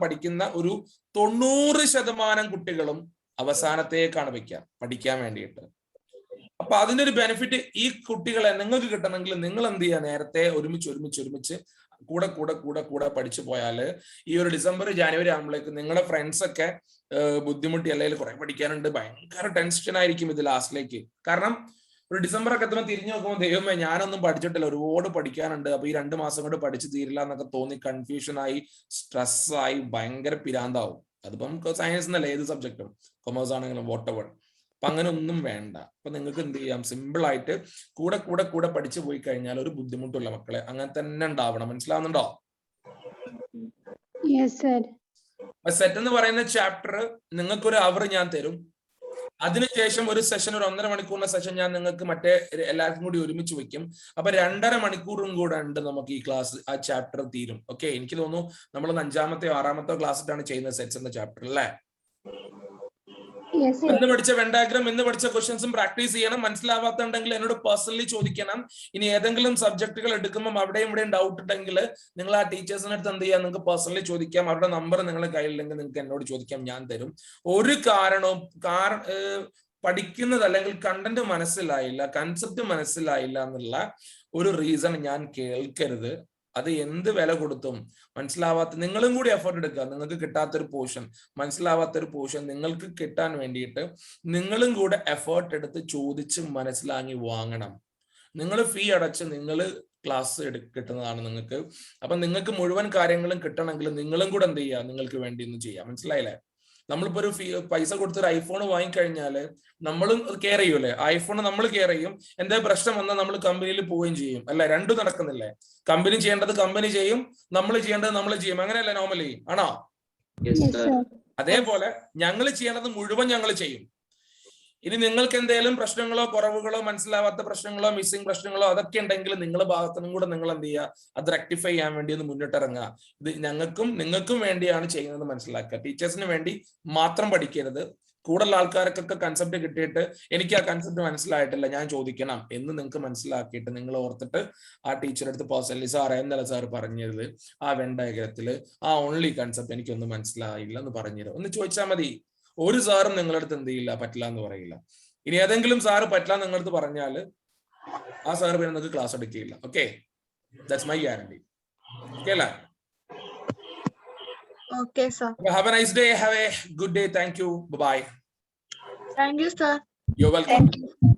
പഠിക്കുന്ന ഒരു 90% കുട്ടികളും അവസാനത്തേക്കാണ് വെക്കുക പഠിക്കാൻ വേണ്ടിയിട്ട്. അപ്പൊ അതിന്റെ ഒരു ബെനിഫിറ്റ് ഈ കുട്ടികളെ നിങ്ങൾക്ക് കിട്ടണമെങ്കിൽ നിങ്ങൾ എന്ത് ചെയ്യുക? നേരത്തെ ഒരുമിച്ച് കൂടെ പഠിച്ചു പോയാല് ഈ ഒരു ഡിസംബർ ജനുവരി ആകുമ്പോഴേക്ക് നിങ്ങളുടെ ഫ്രണ്ട്സ് ഒക്കെ ബുദ്ധിമുട്ടി, അല്ലെങ്കിൽ കുറെ പഠിക്കാനുണ്ട്, ഭയങ്കര ടെൻഷൻ ആയിരിക്കും ഇത് ലാസ്റ്റിലേക്ക്. കാരണം ഒരു ഡിസംബർ ഒക്കെ എത്തുമ്പോൾ തിരിഞ്ഞു നോക്കുമ്പോൾ ദൈവമേ ഞാനൊന്നും പഠിച്ചിട്ടില്ല, ഒരുപാട് പഠിക്കാനുണ്ട്, അപ്പൊ ഈ 2 മാസം കൊണ്ട് പഠിച്ചു തീരില്ല എന്നൊക്കെ തോന്നി കൺഫ്യൂഷനായി, സ്ട്രെസ്സായി, ഭയങ്കര പിരാന്താവും. അതിപ്പം സയൻസ് എന്നല്ല, ഏത് സബ്ജക്റ്റും, കൊമേഴ്സ് ആണെങ്കിലും whatever. അപ്പൊ അങ്ങനെ ഒന്നും വേണ്ട. അപ്പൊ നിങ്ങൾക്ക് എന്ത് ചെയ്യാം? സിമ്പിൾ ആയിട്ട് കൂടെ പഠിച്ചു പോയി കഴിഞ്ഞാൽ ഒരു ബുദ്ധിമുട്ടില്ല മക്കളെ. അങ്ങനെ തന്നെ ഉണ്ടാവണം. മനസ്സിലാവുന്നുണ്ടോ? സെറ്റ് എന്ന് പറയുന്ന ചാപ്റ്റർ നിങ്ങൾക്ക് ഒരു അവർ ഞാൻ തരും. അതിനുശേഷം ഒരു സെഷൻ, ഒരു 1.5 മണിക്കൂറിന്റെ സെഷൻ ഞാൻ നിങ്ങൾക്ക് മറ്റേ എല്ലാവർക്കും കൂടി ഒരുമിച്ച് വെക്കും. അപ്പൊ 2.5 മണിക്കൂറും കൂടെ ഉണ്ട് നമുക്ക് ഈ ക്ലാസ്, ആ ചാപ്റ്റർ തീരും. ഓക്കെ, എനിക്ക് തോന്നുന്നു നമ്മൾ 5-ാമത്തെയോ 6-ാമത്തെയോ ക്ലാസ്സിലാണ് ചെയ്യുന്ന സെറ്റ്സ് എന്ന ചാപ്റ്റർ അല്ലേ? ഇന്ന് പഠിച്ച വെൻ ഡയഗ്രാം, ഇന്ന് പഠിച്ച ക്വസ്റ്റ്യൻസും പ്രാക്ടീസ് ചെയ്യണം. മനസ്സിലാവാത്തുണ്ടെങ്കിൽ എന്നോട് പേഴ്സണലി ചോദിക്കണം. ഇനി ഏതെങ്കിലും സബ്ജക്റ്റുകൾ എടുക്കുമ്പോൾ അവിടെയും ഇവിടെയും ഡൗട്ട് ഉണ്ടെങ്കിൽ നിങ്ങൾ ആ ടീച്ചേഴ്സിന്റെ അടുത്ത് എന്ത് ചെയ്യാം? നിങ്ങൾക്ക് പേഴ്സണലി ചോദിക്കാം. അവരുടെ നമ്പർ നിങ്ങളുടെ കയ്യിലുണ്ടെങ്കിൽ നിങ്ങൾക്ക് എന്നോട് ചോദിക്കാം, ഞാൻ തരും. ഒരു കാരണവും പഠിക്കുന്നത് അല്ലെങ്കിൽ കണ്ടന്റ് മനസ്സിലായില്ല, കൺസെപ്റ്റ് മനസ്സിലായില്ല എന്നുള്ള ഒരു റീസൺ ഞാൻ കേൾക്കരുത്. അത് എന്ത് വില കൊടുത്തും മനസ്സിലാവാത്ത, നിങ്ങളും കൂടി എഫേർട്ട് എടുക്കുക. നിങ്ങൾക്ക് കിട്ടാത്തൊരു പോർഷൻ, മനസ്സിലാവാത്തൊരു പോർഷൻ നിങ്ങൾക്ക് കിട്ടാൻ വേണ്ടിയിട്ട് നിങ്ങളും കൂടെ എഫേർട്ട് എടുത്ത് ചോദിച്ച് മനസ്സിലാക്കി വാങ്ങണം. നിങ്ങൾ ഫീ അടച്ച് നിങ്ങൾ ക്ലാസ് കിട്ടുന്നതാണ് നിങ്ങൾക്ക്. അപ്പൊ നിങ്ങൾക്ക് മുഴുവൻ കാര്യങ്ങളും കിട്ടണമെങ്കിൽ നിങ്ങളും കൂടെ എന്ത് ചെയ്യുക? നിങ്ങൾക്ക് വേണ്ടി ഒന്ന് ചെയ്യാം. മനസ്സിലായില്ലേ? നമ്മളിപ്പോ ഒരു പൈസ കൊടുത്തൊരു ഐഫോൺ വാങ്ങിക്കഴിഞ്ഞാല് നമ്മളും കെയർ ചെയ്യൂലേ? ഐഫോൺ നമ്മൾ കെയർ ചെയ്യും. എന്തെങ്കിലും പ്രശ്നം വന്നാൽ നമ്മൾ കമ്പനിയിൽ പോവുകയും ചെയ്യും അല്ലെ? രണ്ടും നടക്കുന്നില്ലേ? കമ്പനി ചെയ്യേണ്ടത് കമ്പനി ചെയ്യും, നമ്മൾ ചെയ്യേണ്ടത് നമ്മൾ ചെയ്യും. അങ്ങനെയല്ലേ നോർമലി? ആണോ? അതേപോലെ ഞങ്ങൾ ചെയ്യേണ്ടത് മുഴുവൻ ഞങ്ങൾ ചെയ്യും. ഇനി നിങ്ങൾക്ക് എന്തെങ്കിലും പ്രശ്നങ്ങളോ കുറവുകളോ മനസ്സിലാവാത്ത പ്രശ്നങ്ങളോ മിസ്സിംഗ് പ്രശ്നങ്ങളോ അതൊക്കെ ഉണ്ടെങ്കിൽ നിങ്ങളുടെ ഭാഗത്തുനിന്നും കൂടെ നിങ്ങൾ എന്ത് ചെയ്യുക? അത് റെക്ടിഫൈ ചെയ്യാൻ വേണ്ടി ഒന്ന് മുന്നിട്ടിറങ്ങുക. ഇത് നിങ്ങൾക്കും വേണ്ടിയാണ് ചെയ്യുന്നത് മനസ്സിലാക്കുക. ടീച്ചേഴ്സിന് വേണ്ടി മാത്രം പഠിക്കരുത്. കൂടുതൽ ആൾക്കാർക്കൊക്കെ കൺസെപ്റ്റ് കിട്ടിയിട്ട് എനിക്ക് ആ കൺസെപ്റ്റ് മനസ്സിലായിട്ടില്ല, ഞാൻ ചോദിക്കണം എന്ന് നിങ്ങൾക്ക് മനസ്സിലാക്കിയിട്ട് നിങ്ങൾ ഓർത്തിട്ട് ആ ടീച്ചറെ അടുത്ത് പേഴ്സണലി സാർ എന്നല്ല സാർ പറഞ്ഞത് ആ വെൻ ഡയഗ്രത്തില് ആ ഓൺലി കൺസെപ്റ്റ് എനിക്കൊന്നും മനസ്സിലായില്ല എന്ന് പറഞ്ഞുതരും എന്ന് ചോദിച്ചാൽ മതി. ഒരു സാറും നിങ്ങളുടെ അടുത്ത് എന്ത് ചെയ്യില്ല, പറ്റില്ല എന്ന് പറയില്ല. ഇനി ഏതെങ്കിലും സാറ് പറ്റില്ല നിങ്ങളടുത്ത് പറഞ്ഞാല് ആ സാറ് പിന്നെ നിങ്ങൾക്ക് ക്ലാസ് എടുക്കുകയില്ല. Okay, that's my guarantee. Okay അല്ലേ? Okay, sir. Have a nice day. Have a good day. Thank you. Bye-bye. Thank you, sir. You're welcome. Thank you.